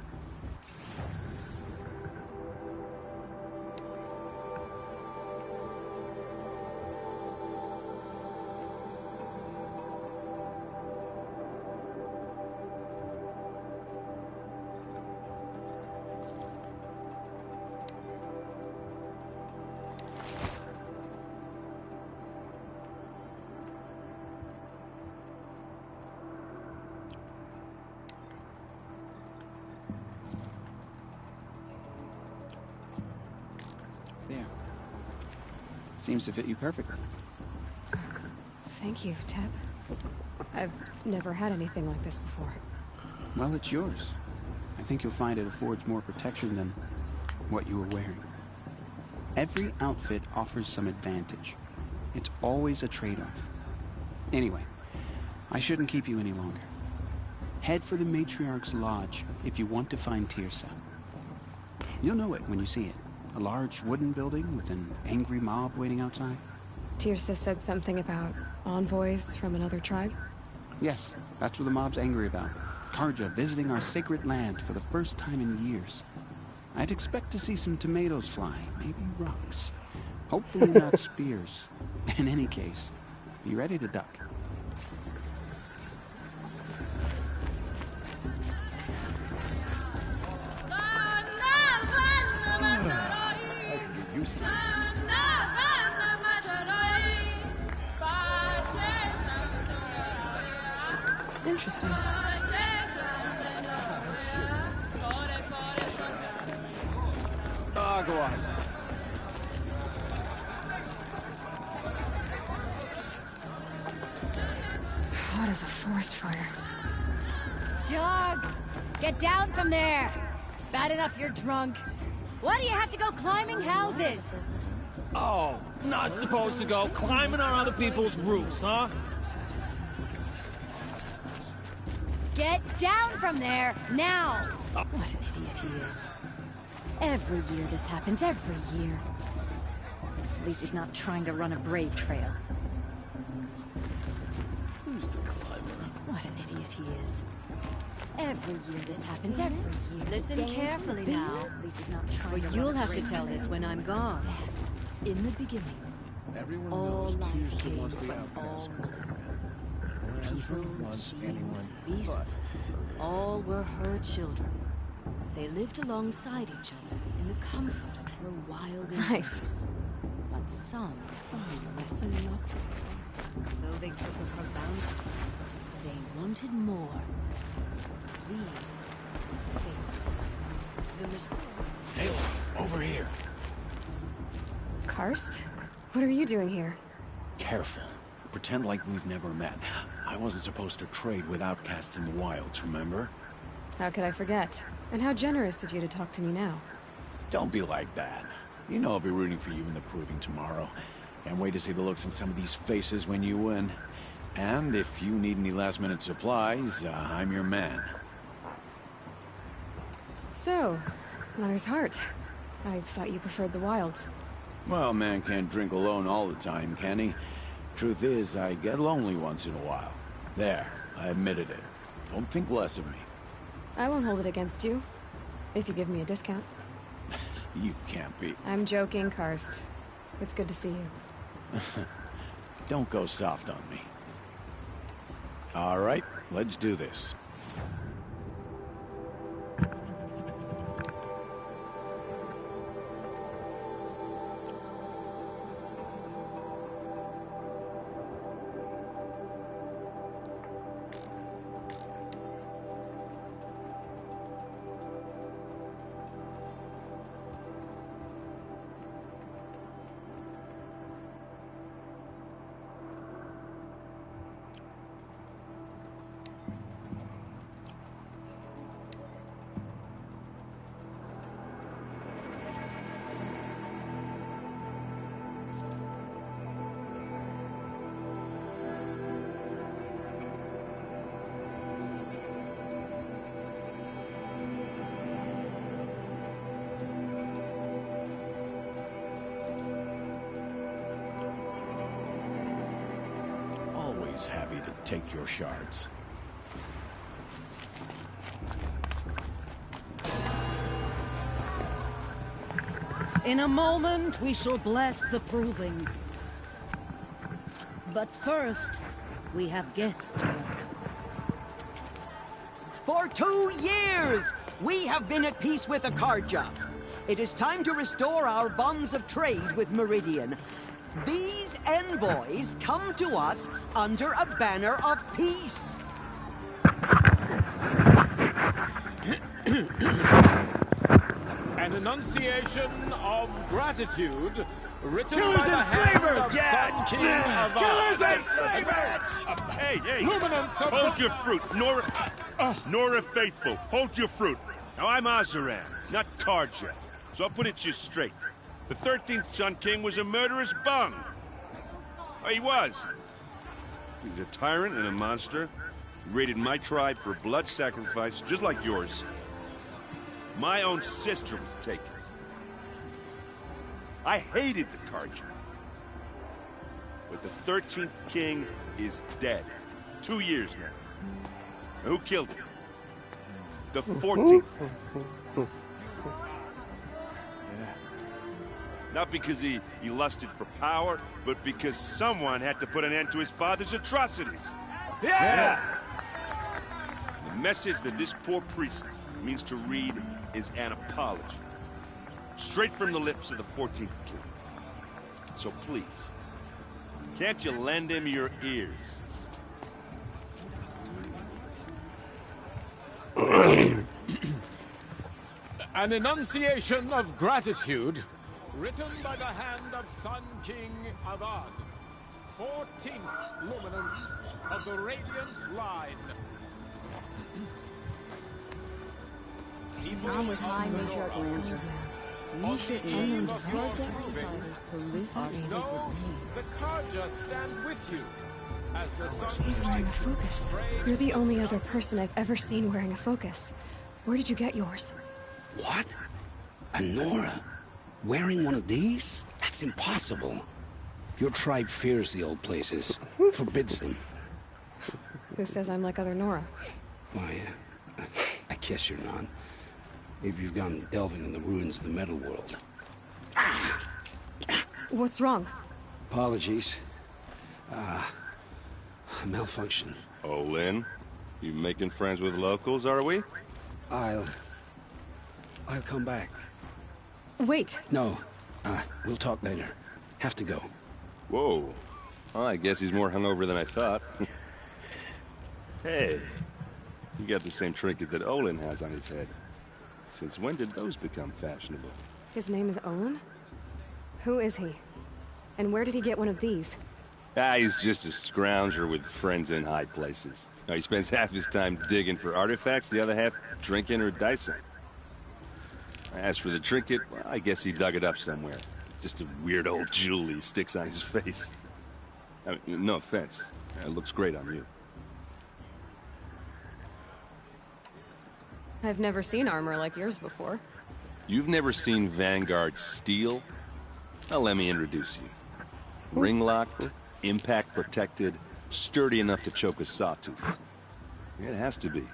There. Seems to fit you perfectly. Thank you, Teb. I've never had anything like this before. Well, it's yours. I think you'll find it affords more protection than what you were wearing. Every outfit offers some advantage. It's always a trade-off. Anyway, I shouldn't keep you any longer. Head for the Matriarch's Lodge if you want to find Teersa. You'll know it when you see it. A large wooden building with an angry mob waiting outside. Teersa said something about envoys from another tribe? Yes, that's what the mob's angry about. Karja visiting our sacred land for the first time in years. I'd expect to see some tomatoes fly, maybe rocks. Hopefully not spears. In any case, be ready to duck. Used to this. Interesting. Ah, go on. Hot as a forest fire. Jog! Get down from there! Bad enough you're drunk. Why do you have to go climbing houses? Oh, not supposed to go climbing on other people's roofs, huh? Get down from there, now! What an idiot he is. Every year this happens, every year. At least he's not trying to run a brave trail. Who's the climber? What an idiot he is. Every year this happens, every year. Listen carefully now, At least he's not trying for to you'll run a have to brave tell trail. this when I'm gone. Yes. In the beginning, Everyone all knows life Teersa came wants the from outcast. all Ezra people, wants machines, anyone beasts, all were her children. They lived alongside each other in the comfort of her wild Nice. embrace. But some grew restless. Though they took of her bounty, they wanted more. These were the fates. The Aloy, over here. Karst? What are you doing here? Careful. Pretend like we've never met. I wasn't supposed to trade with outcasts in the wilds, remember? How could I forget? And how generous of you to talk to me now. Don't be like that. You know I'll be rooting for you in the Proving tomorrow. Can't wait to see the looks on some of these faces when you win. And if you need any last-minute supplies, I'm your man. So, Mother's Heart. I thought you preferred the wilds. Well, man can't drink alone all the time, can he? Truth is, I get lonely once in a while. There, I admitted it. Don't think less of me. I won't hold it against you. If you give me a discount. You can't be. I'm joking, Karst. It's good to see you. Don't go soft on me. All right, let's do this. always happy to take your shards. In a moment, we shall bless the proving. But first, we have guests to welcome. For 2 years, we have been at peace with Akarja. It is time to restore our bonds of trade with Meridian. These envoys come to us under a banner of peace. An enunciation of gratitude written Killers by the and hand slavers! of Yeah! Sun King Yeah! of Killers Ard. and slavers! Hey! Luminance of Hold the- your fruit, Nora Faithful. Hold your fruit. Now I'm Azaran, not Karja. So I'll put it to you straight. The 13th Sun King was a murderous bung. Oh, he was. He was a tyrant and a monster. He raided my tribe for blood sacrifice, just like yours. My own sister was taken. I hated the Karja. But the 13th king is dead. 2 years now. Now, who killed him? The 14th. Not because he lusted for power, but because someone had to put an end to his father's atrocities. Yeah! The message that this poor priest means to read is an apology. Straight from the lips of the 14th king. So please, can't you lend him your ears? An enunciation of gratitude written by the hand of Sun King Avad, 14th luminance of the Radiant Line. Now with my major lantern. We should end the project pollute our sacred No, the names. Karja stand with you. As the Sun He's wearing a focus. You're the only other person I've ever seen wearing a focus. Where did you get yours? What? A Nora? Wearing one of these? That's impossible. Your tribe fears the old places, forbids them. Who says I'm like other Nora? Why, I guess you're not. If you've gone delving in the ruins of the metal world. What's wrong? Apologies. Malfunction. Oh, Lynn, you making friends with locals, are we? I'll come back. Wait. No, we'll talk later. Have to go. Whoa. Well, I guess he's more hungover than I thought. Hey, you got the same trinket that Olin has on his head. Since when did those become fashionable? His name is Olin? Who is he? And where did he get one of these? He's just a scrounger with friends in high places. Now, he spends half his time digging for artifacts, the other half drinking or dicing. As for the trinket, well, I guess he dug it up somewhere. Just a weird old jewel he sticks on his face. I mean, no offense. It looks great on you. I've never seen armor like yours before. You've never seen Vanguard steel? Well, let me introduce you. Ring-locked, impact-protected, sturdy enough to choke a sawtooth. It has to be.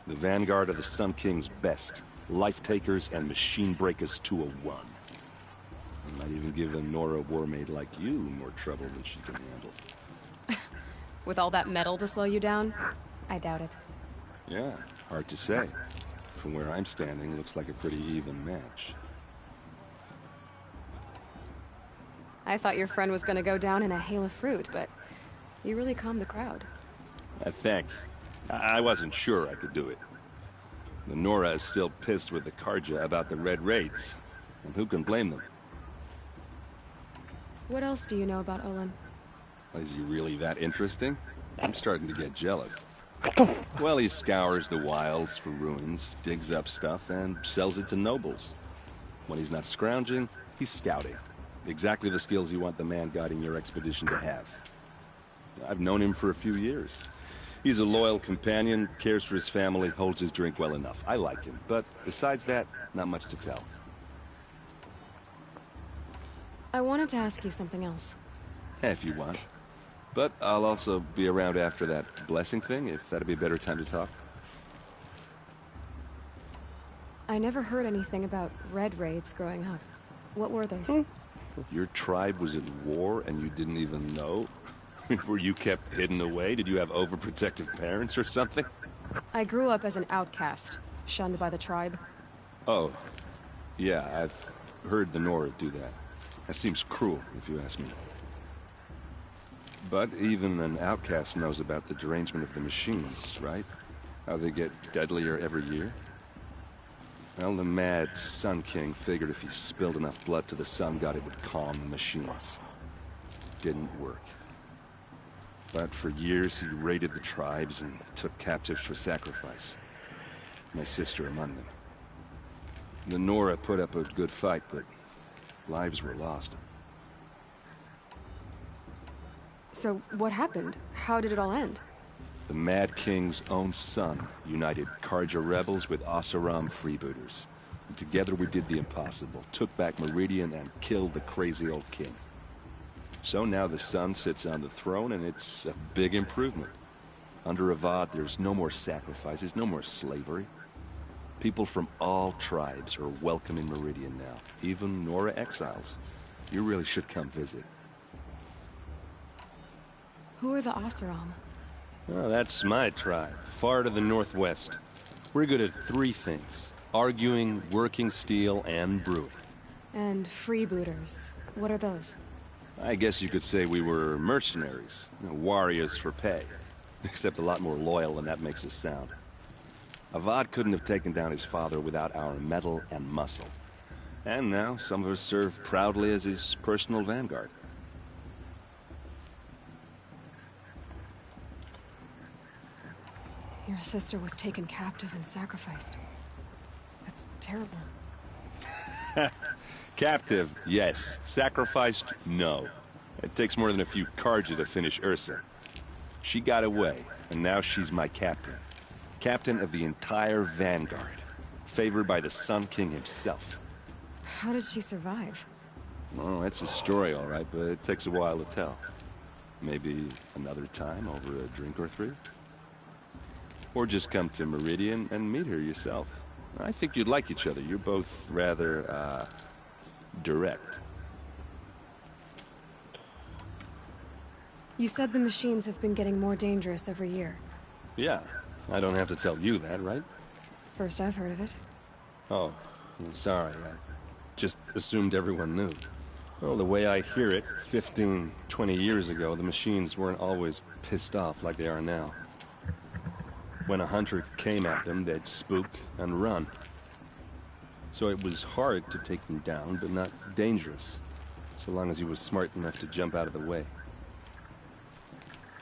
The Vanguard of the Sun King's best. Life-takers and machine-breakers to a one. I might even give a Nora Warmaid like you more trouble than she can handle. With all that metal to slow you down? I doubt it. Yeah, hard to say. From where I'm standing, looks like a pretty even match. I thought your friend was gonna go down in a hail of fruit, but you really calmed the crowd. Thanks. I wasn't sure I could do it. The Nora is still pissed with the Karja about the Red Raids. And who can blame them? What else do you know about Olin? Is he really that interesting? I'm starting to get jealous. Well, he scours the wilds for ruins, digs up stuff, and sells it to nobles. When he's not scrounging, he's scouting. Exactly the skills you want the man guiding your expedition to have. I've known him for a few years. He's a loyal companion, cares for his family, holds his drink well enough. I like him, but besides that, not much to tell. I wanted to ask you something else. If you want. But I'll also be around after that blessing thing, if that'd be a better time to talk. I never heard anything about red raids growing up. What were those? Your tribe was at war and you didn't even know? Were you kept hidden away? Did you have overprotective parents or something? I grew up as an outcast, shunned by the tribe. Oh, yeah, I've heard the Nora do that. That seems cruel, if you ask me. But even an outcast knows about the derangement of the machines, right? How they get deadlier every year? Well, the mad Sun King figured if he spilled enough blood to the Sun God, it would calm the machines. Didn't work. But for years, he raided the tribes and took captives for sacrifice. My sister among them. The Nora put up a good fight, but lives were lost. So, what happened? How did it all end? The Mad King's own son united Carja rebels with Oseram freebooters. And together we did the impossible, took back Meridian and killed the crazy old king. So now the son sits on the throne and it's a big improvement. Under Avad, there's no more sacrifices, no more slavery. People from all tribes are welcome in Meridian now, even Nora exiles. You really should come visit. Who are the Oseram? Oh, that's my tribe, far to the northwest. We're good at three things: arguing, working steel, and brewing. And freebooters. What are those? I guess you could say we were mercenaries, warriors for pay. Except a lot more loyal than that makes us sound. Avad couldn't have taken down his father without our metal and muscle. And now some of us serve proudly as his personal vanguard. Your sister was taken captive and sacrificed. That's terrible. Captive, yes. Sacrificed, no. It takes more than a few Carja to finish Ursa. She got away, and now she's my captain. Captain of the entire Vanguard. Favored by the Sun King himself. How did she survive? Well, that's a story, all right, but it takes a while to tell. Maybe another time over a drink or three? Or just come to Meridian and meet her yourself. I think you'd like each other. You're both rather, direct. You said the machines have been getting more dangerous every year. Yeah, I don't have to tell you that, right? First I've heard of it. Oh, I'm sorry. I just assumed everyone knew. Well, the way I hear it, 15, 20 years ago, the machines weren't always pissed off like they are now. When a hunter came at them, they'd spook and run. So it was hard to take them down, but not dangerous, so long as he was smart enough to jump out of the way.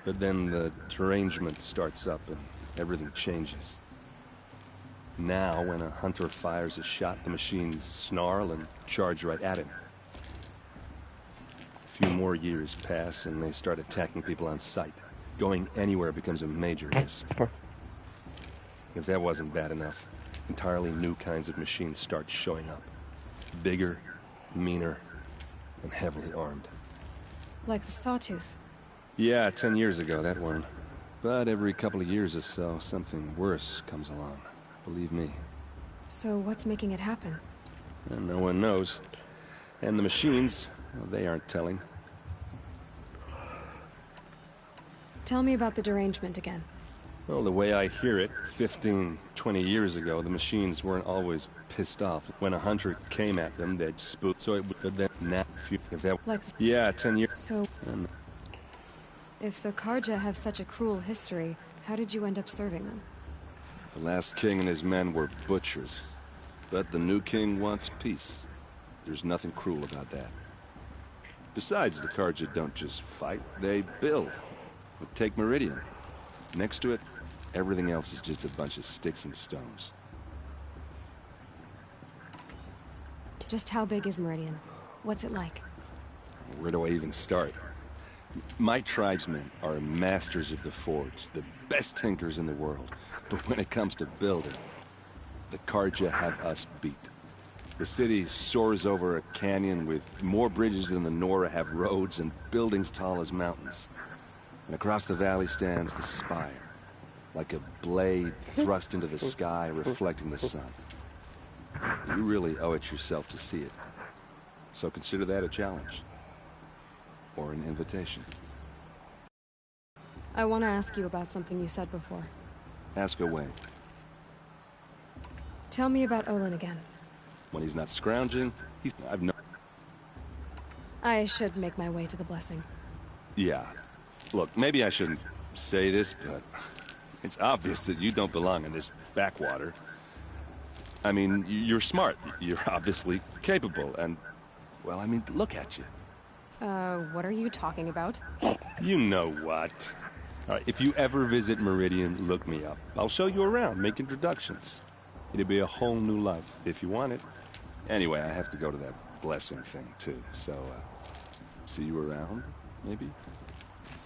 But then the derangement starts up and everything changes. Now, when a hunter fires a shot, the machines snarl and charge right at him. A few more years pass and they start attacking people on sight. Going anywhere becomes a major risk. If that wasn't bad enough, entirely new kinds of machines start showing up. Bigger, meaner, and heavily armed. Like the Sawtooth. Yeah, 10 years ago, that one. But every couple of years or so, something worse comes along. Believe me. So what's making it happen? And no one knows. And the machines, well, they aren't telling. Tell me about the derangement again. Well, the way I hear it, 15, 20 years ago, the machines weren't always pissed off. When a hunter came at them, they'd spook. So it would then if that like yeah, 10 years. So if the Carja have such a cruel history, how did you end up serving them? The last king and his men were butchers. But the new king wants peace. There's nothing cruel about that. Besides, the Carja don't just fight, they build. But take Meridian. Next to it, everything else is just a bunch of sticks and stones. Just how big is Meridian? What's it like? Where do I even start? My tribesmen are masters of the forge, the best tinkers in the world. But when it comes to building, the Carja have us beat. The city soars over a canyon with more bridges than the Nora have roads and buildings tall as mountains. And across the valley stands the spire, like a blade thrust into the sky, reflecting the sun. You really owe it yourself to see it. So consider that a challenge. Or an invitation. I want to ask you about something you said before. Ask away. Tell me about Olin again. When he's not scrounging, I've no... I should make my way to the blessing. Yeah. Look, maybe I shouldn't say this, but it's obvious that you don't belong in this backwater. I mean, you're smart. You're obviously capable, and... well, I mean, look at you. What are you talking about? You know what. All right, if you ever visit Meridian, look me up. I'll show you around, make introductions. It'll be a whole new life, if you want it. Anyway, I have to go to that blessing thing, too, so, see you around, maybe?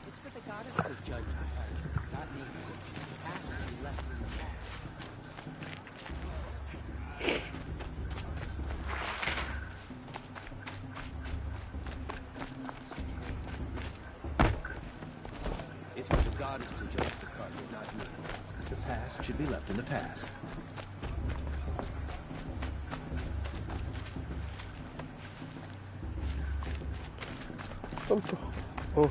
It's for the goddess to judge the heart, not me. The past will be left in the past. It's for the goddess to judge the heart, not me. The past should be left in the past. Oh.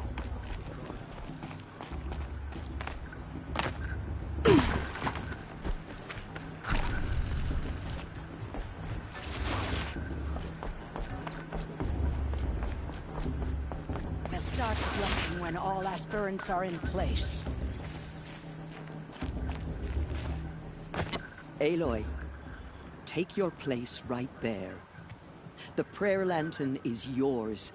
They'll start the blessing when all aspirants are in place. Aloy, take your place right there. The prayer lantern is yours.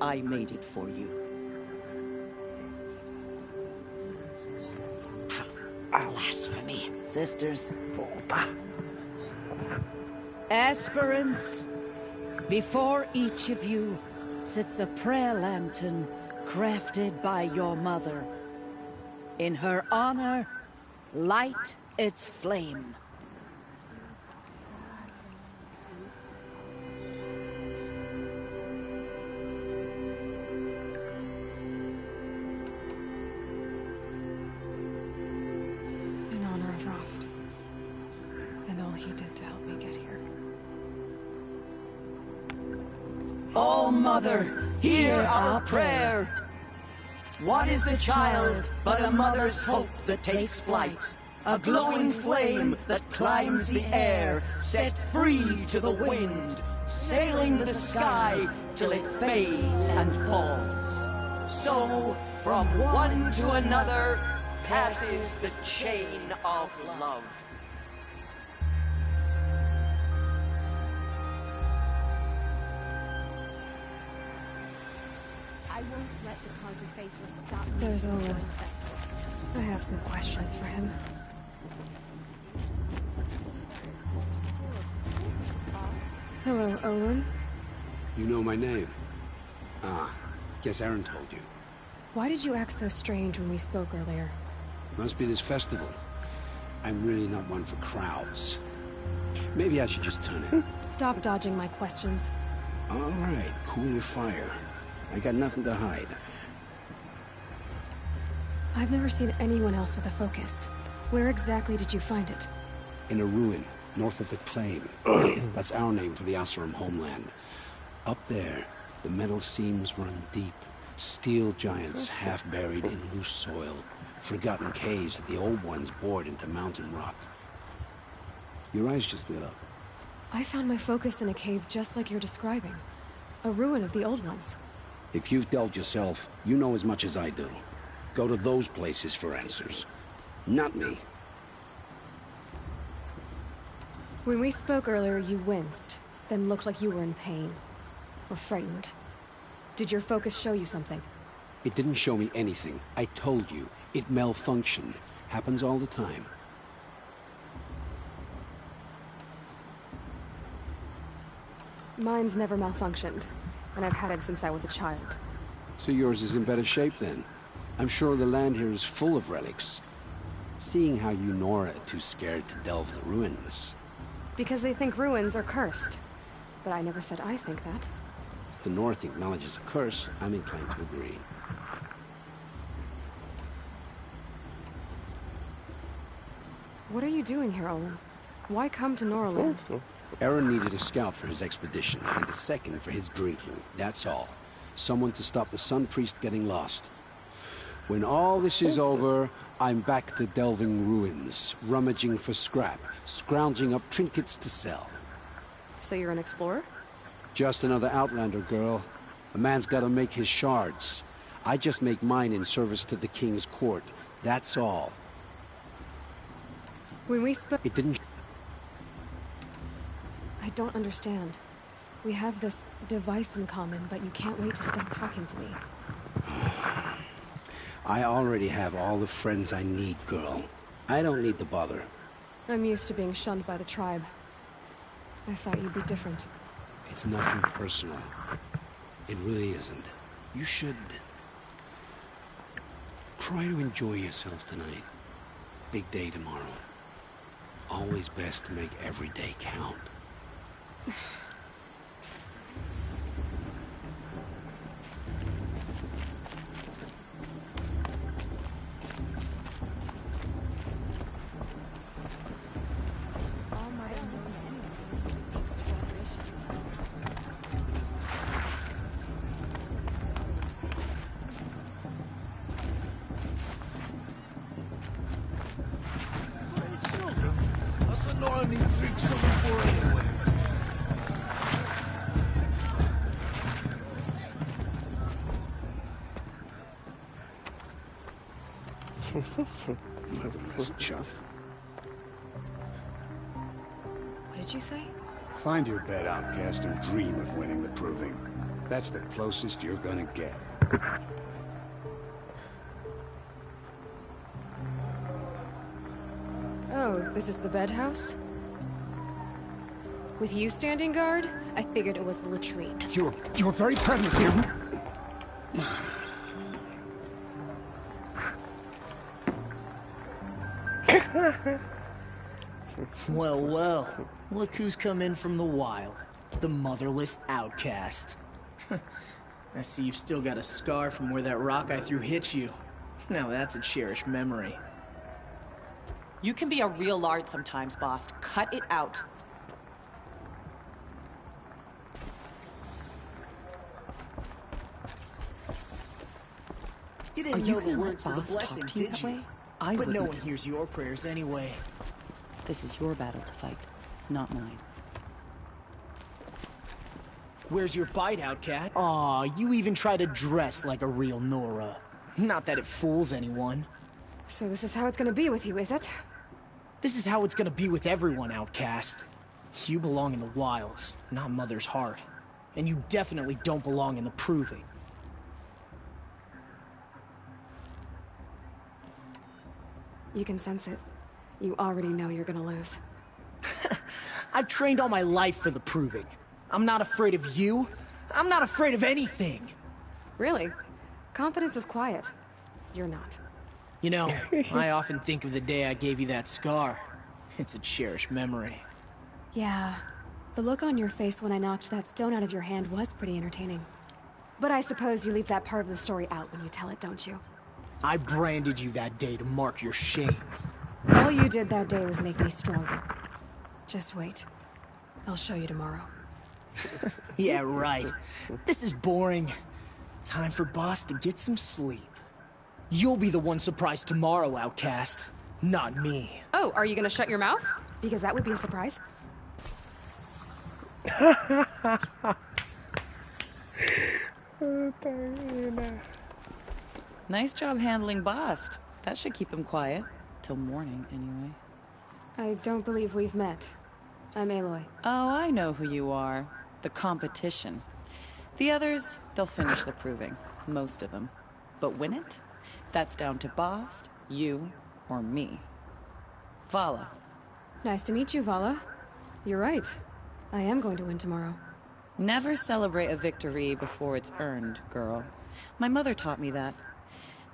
I made it for you. Blasphemy. Sisters. Aspirants, before each of you sits a prayer lantern crafted by your mother. In her honor, light its flame. In honor of Rost. And all he did to help me get here. Oh, Mother, hear our prayer. What is the child but a mother's hope that takes flight? A glowing flame that climbs the air, set free to the wind, sailing the sky till it fades and falls. So, from one to another, passes the chain of love. I won't let the Conjure Faithful stop me There's from Olin. enjoying the festival. I have some questions for him. Hello, Olin. You know my name? Ah, guess Aaron told you. Why did you act so strange when we spoke earlier? Must be this festival. I'm really not one for crowds. Maybe I should just turn in. Stop dodging my questions. All right, cool your fire. I got nothing to hide. I've never seen anyone else with a focus. Where exactly did you find it? In a ruin, north of the Claim. That's our name for the Asuram homeland. Up there, the metal seams run deep. Steel giants half buried in loose soil. Forgotten caves that the old ones bored into mountain rock. Your eyes just lit up. I found my focus in a cave just like you're describing. A ruin of the old ones. If you've delved yourself, you know as much as I do. Go to those places for answers. Not me. When we spoke earlier, you winced, then looked like you were in pain. Or frightened. Did your focus show you something? It didn't show me anything. I told you. It malfunctioned. Happens all the time. Mine's never malfunctioned, and I've had it since I was a child. So yours is in better shape then. I'm sure the land here is full of relics. Seeing how you Nora are too scared to delve the ruins. Because they think ruins are cursed. But I never said I think that. If the North acknowledges a curse, I'm inclined to agree. What are you doing here, Olin? Why come to Norland? Aaron needed a scout for his expedition, and a second for his drinking. That's all. Someone to stop the Sun Priest getting lost. When all this is over, I'm back to delving ruins, rummaging for scrap, scrounging up trinkets to sell. So you're an explorer? Just another Outlander, girl. A man's gotta make his shards. I just make mine in service to the King's court. That's all. When we spoke... It didn't... I don't understand. We have this device in common, but you can't wait to stop talking to me. I already have all the friends I need, girl. I don't need the bother. I'm used to being shunned by the tribe. I thought you'd be different. It's nothing personal. It really isn't. You should... try to enjoy yourself tonight. Big day tomorrow. Always best to make every day count. Motherless chuff. What did you say? Find your bed, outcast, and dream of winning the proving. That's the closest you're gonna get. Oh, this is the bed house? With you standing guard, I figured it was the latrine. Your very presence here... Well, well. Look who's come in from the wild. The motherless outcast. I see you've still got a scar from where that rock I threw hit you. Now that's a cherished memory. You can be a real lard sometimes, boss. Cut it out. You didn't Are you know the gonna let words of the boss blessing, talk to you did that you? way? I But no wouldn't. one hears your prayers anyway. This is your battle to fight, not mine. Where's your bite, outcast? Aw, you even try to dress like a real Nora. Not that it fools anyone. So this is how it's gonna be with you, is it? This is how it's gonna be with everyone, outcast. You belong in the wilds, not Mother's heart. And you definitely don't belong in the proving. You can sense it. You already know you're gonna lose. I've trained all my life for the proving. I'm not afraid of you. I'm not afraid of anything. Really? Confidence is quiet. You're not. You know, I often think of the day I gave you that scar. It's a cherished memory. Yeah. The look on your face when I knocked that stone out of your hand was pretty entertaining. But I suppose you leave that part of the story out when you tell it, don't you? I branded you that day to mark your shame. All you did that day was make me stronger. Just wait. I'll show you tomorrow. Yeah, right. This is boring. Time for Boss to get some sleep. You'll be the one surprised tomorrow, outcast. Not me. Oh, are you gonna shut your mouth? Because that would be a surprise. Nice job handling Bast. That should keep him quiet. Till morning, anyway. I don't believe we've met. I'm Aloy. Oh, I know who you are. The competition. The others, they'll finish the proving. Most of them. But win it? That's down to Bast, you, or me. Vala. Nice to meet you, Vala. You're right. I am going to win tomorrow. Never celebrate a victory before it's earned, girl. My mother taught me that.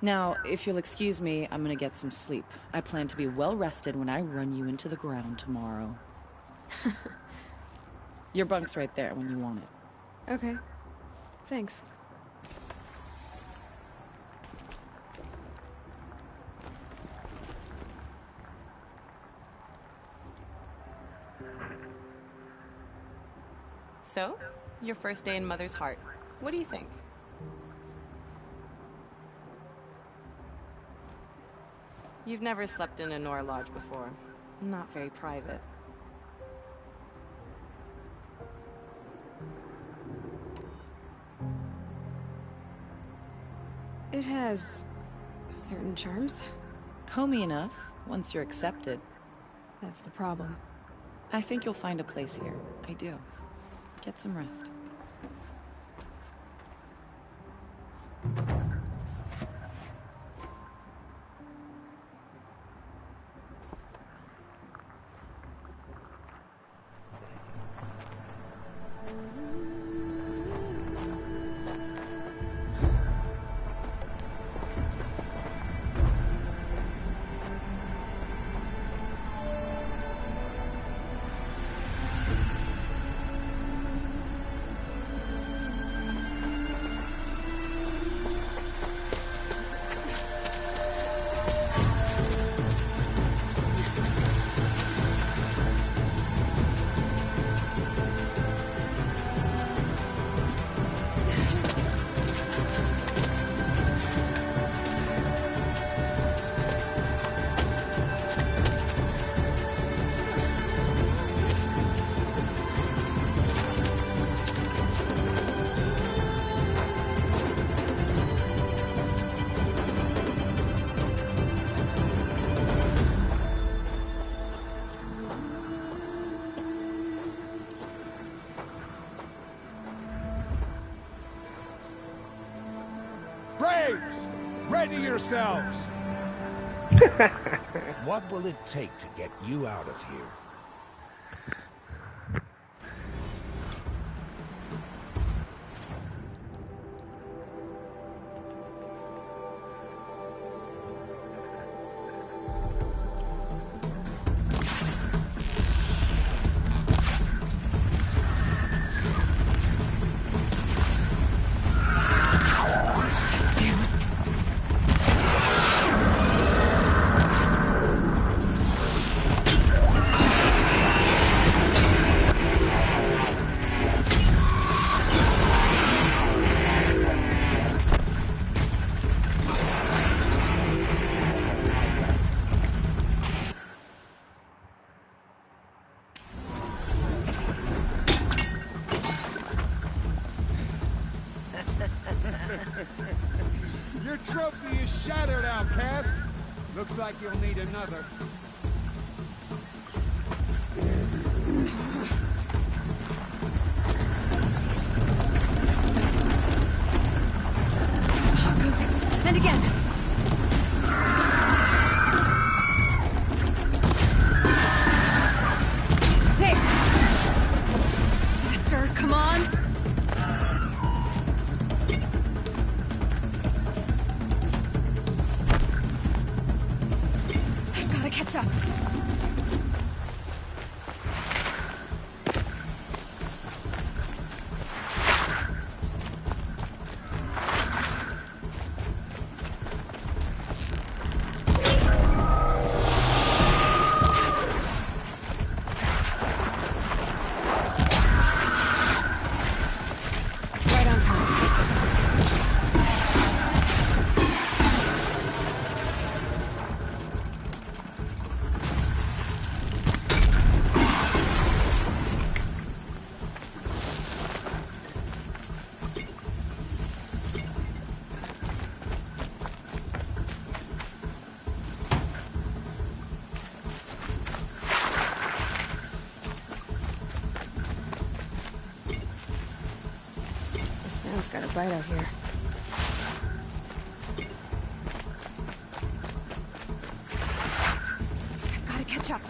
Now, if you'll excuse me, I'm gonna get some sleep. I plan to be well rested when I run you into the ground tomorrow. Your bunk's right there when you want it. Okay. Thanks. So, your first day in Mother's heart. What do you think? You've never slept in a Nora Lodge before. Not very private. It has certain charms. Homey enough, once you're accepted. That's the problem. I think you'll find a place here. I do. Get some rest. Braves! Ready yourselves! What will it take to get you out of here? Your trophy is shattered, outcast. Looks like you'll need another. And again. There. Faster, come on. I've got to catch up. Snail's got a bite out here. I've got to catch up.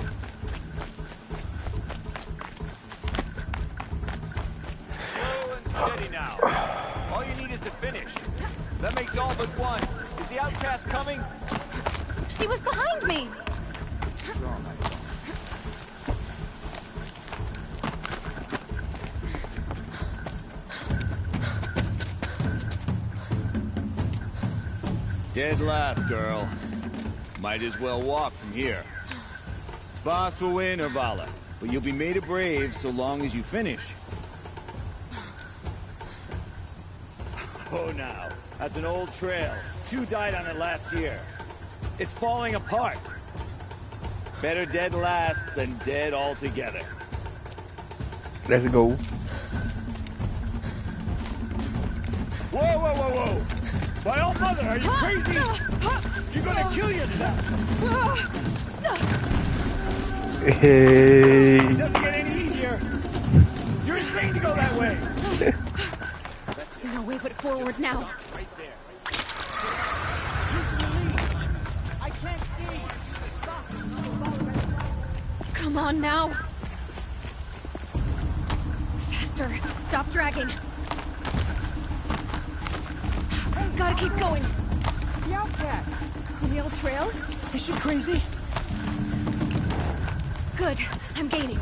Slow and steady now. All you need is to finish. That makes all but one. Is the outcast coming? She was behind me! Dead last, girl. Might as well walk from here. Boss will win or Vala, but you'll be made a brave so long as you finish. Oh, now. That's an old trail. 2 died on it last year. It's falling apart. Better dead last than dead altogether. Let's go. Whoa, whoa, whoa, whoa! My old mother, are you crazy? You're gonna kill yourself! Hey. It doesn't get any easier. You're insane to go that way. No way but forward now. Right there. I can't see. Come on now. Faster. Stop dragging. Gotta keep going. The outcast. On the old trail? Is she crazy? Good. I'm gaining.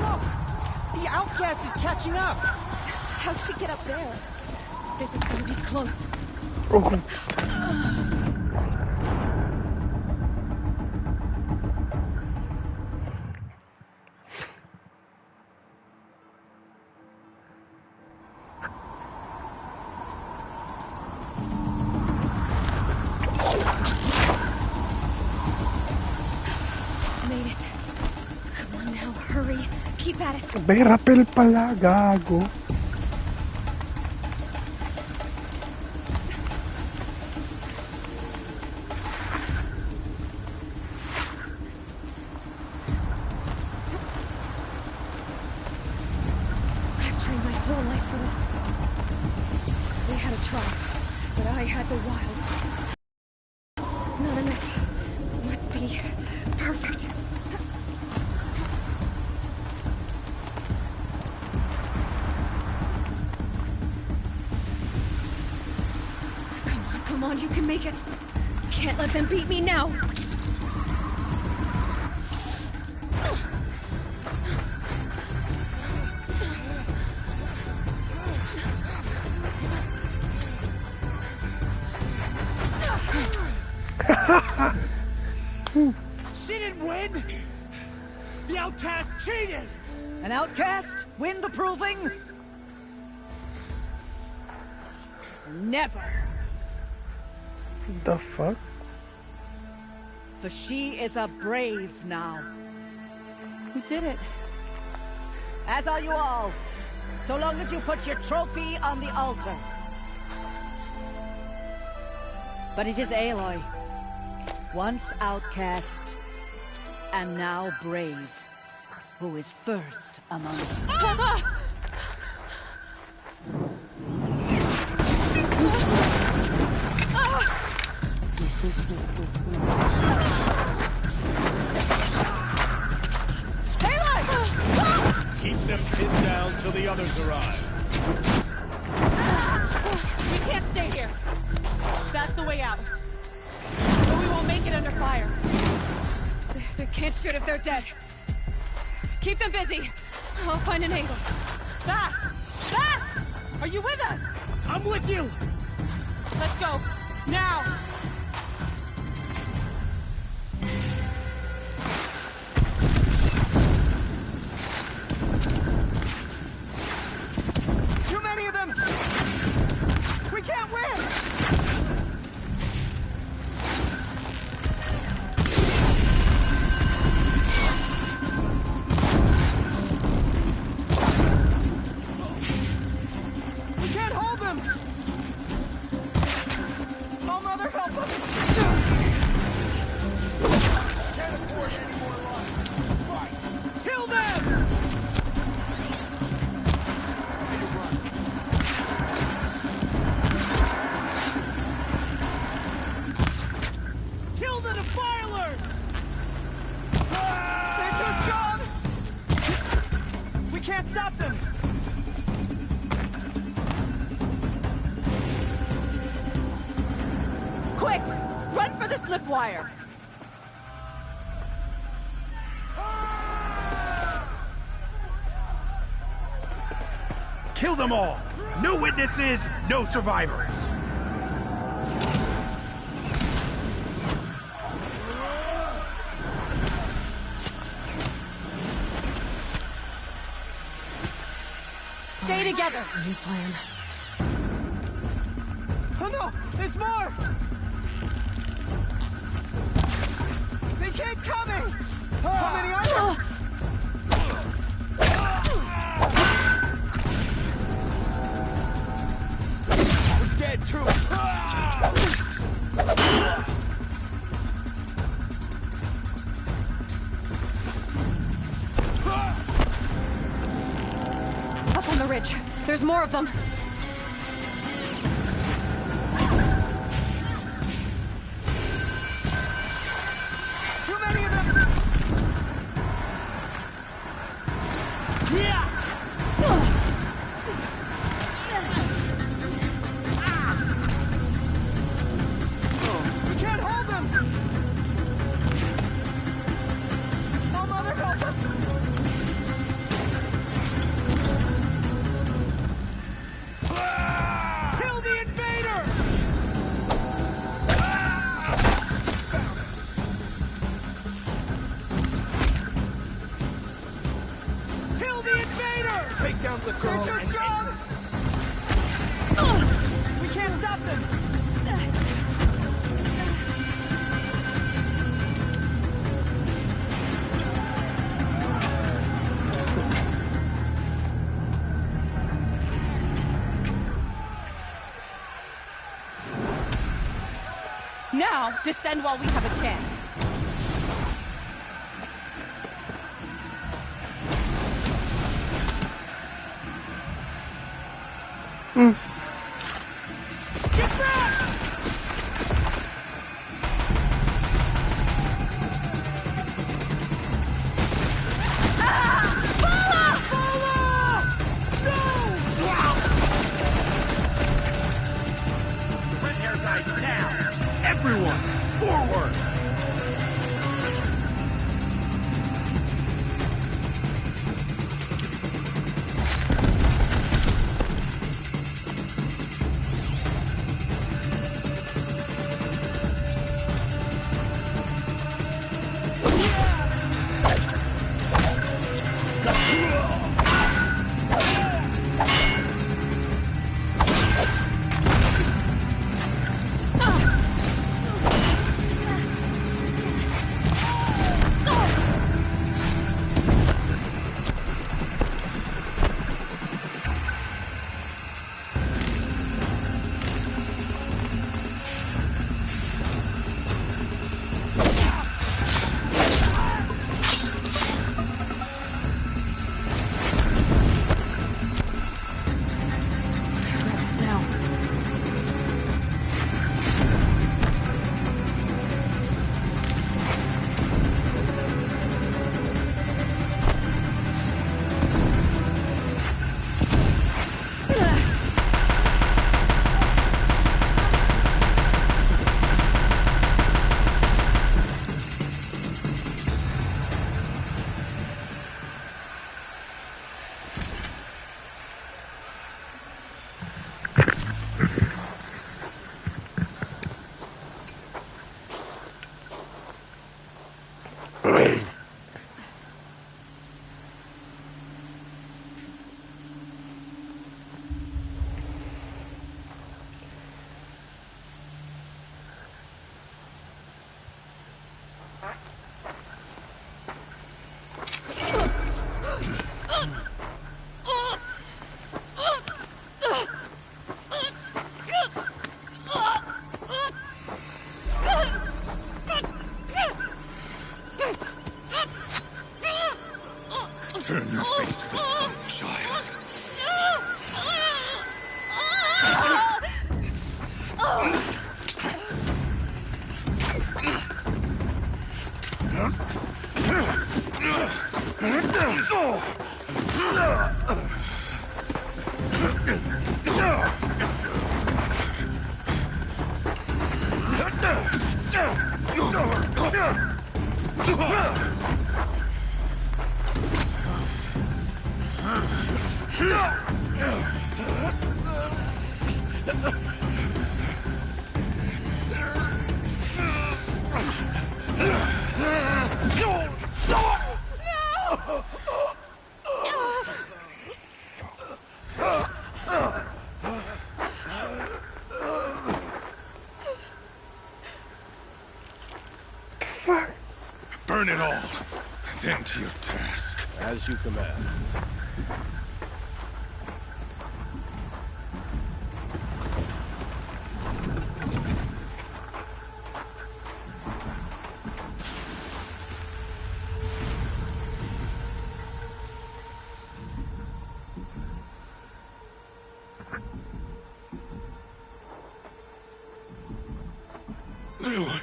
Look! The outcast is catching up. How'd she get up there? This is gonna be close. Oh. Made it. Come on now, hurry. Keep at it. May rappel pala, gago. I've trained my whole life for this. They had a tribe, but I had the wilds. Not enough. Must be perfect. Come on, you can make it. Can't let them beat me now. She didn't win! The outcast cheated! An outcast? Win the proving? Never. The fuck? For she is a brave now. We did it. As are you all. So long as you put your trophy on the altar. But it is Aloy. Once outcast, and now brave, who is first among us. Keep them pinned down till the others arrive. We can't stay here. That's the way out. But we won't make it under fire. They can't shoot if they're dead. Keep them busy. I'll find an angle. Fast! Fast! Are you with us? I'm with you! Let's go. Now! Too many of them! We can't win! We can't hold them! Oh, Mother, help us! Can't afford any more lives. Fight! Kill them! Kill the defilers! They're too strong! We can't stop them! Quick! Run for the slip wire! Kill them all! No witnesses, no survivors! Stay together! New plan. Oh no! There's more! They keep coming! How many are there? We're dead, too! Up on the ridge. There's more of them. Too many of them! Yeah! We can't hold them! Oh, Mother, help us! Kill the invader! Kill the invader! Take down the girl. They're too strong! We can't stop them! Now, descend while we have a chance. Get back! Red hair guys now! Everyone, forward! Turn your face to the sun, child. Burn it all. Then to your task. As you command. Aloy.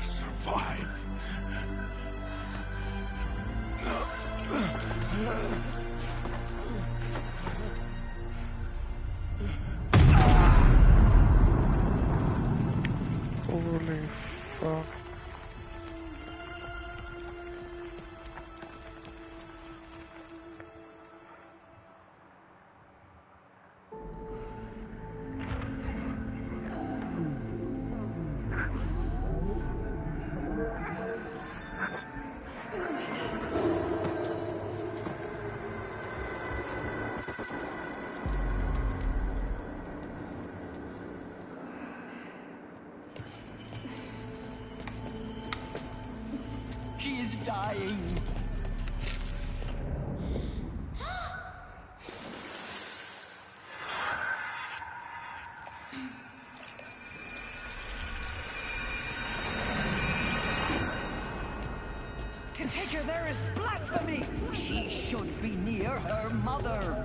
Survive. Holy fuck. She is dying. To take her there is blasphemy. She should be near her mother.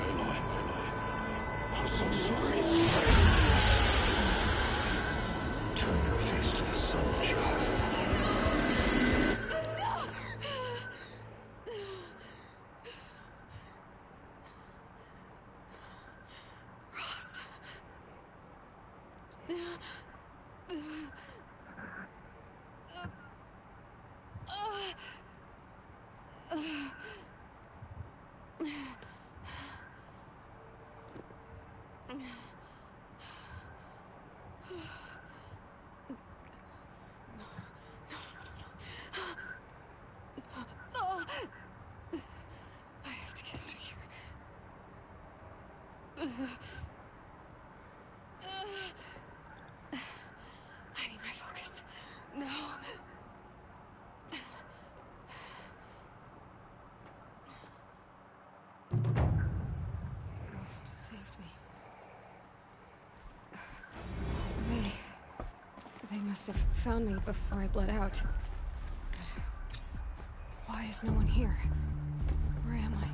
Aloy. I'm so sorry. Turn your face to the sun, child. I have to get out of here. I need my focus. No. Rost saved me. They must have found me before I bled out. Why is no one here? Where am I?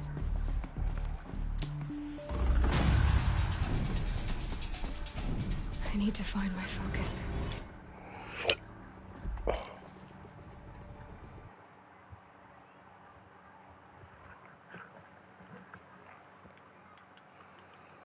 I need to find my focus.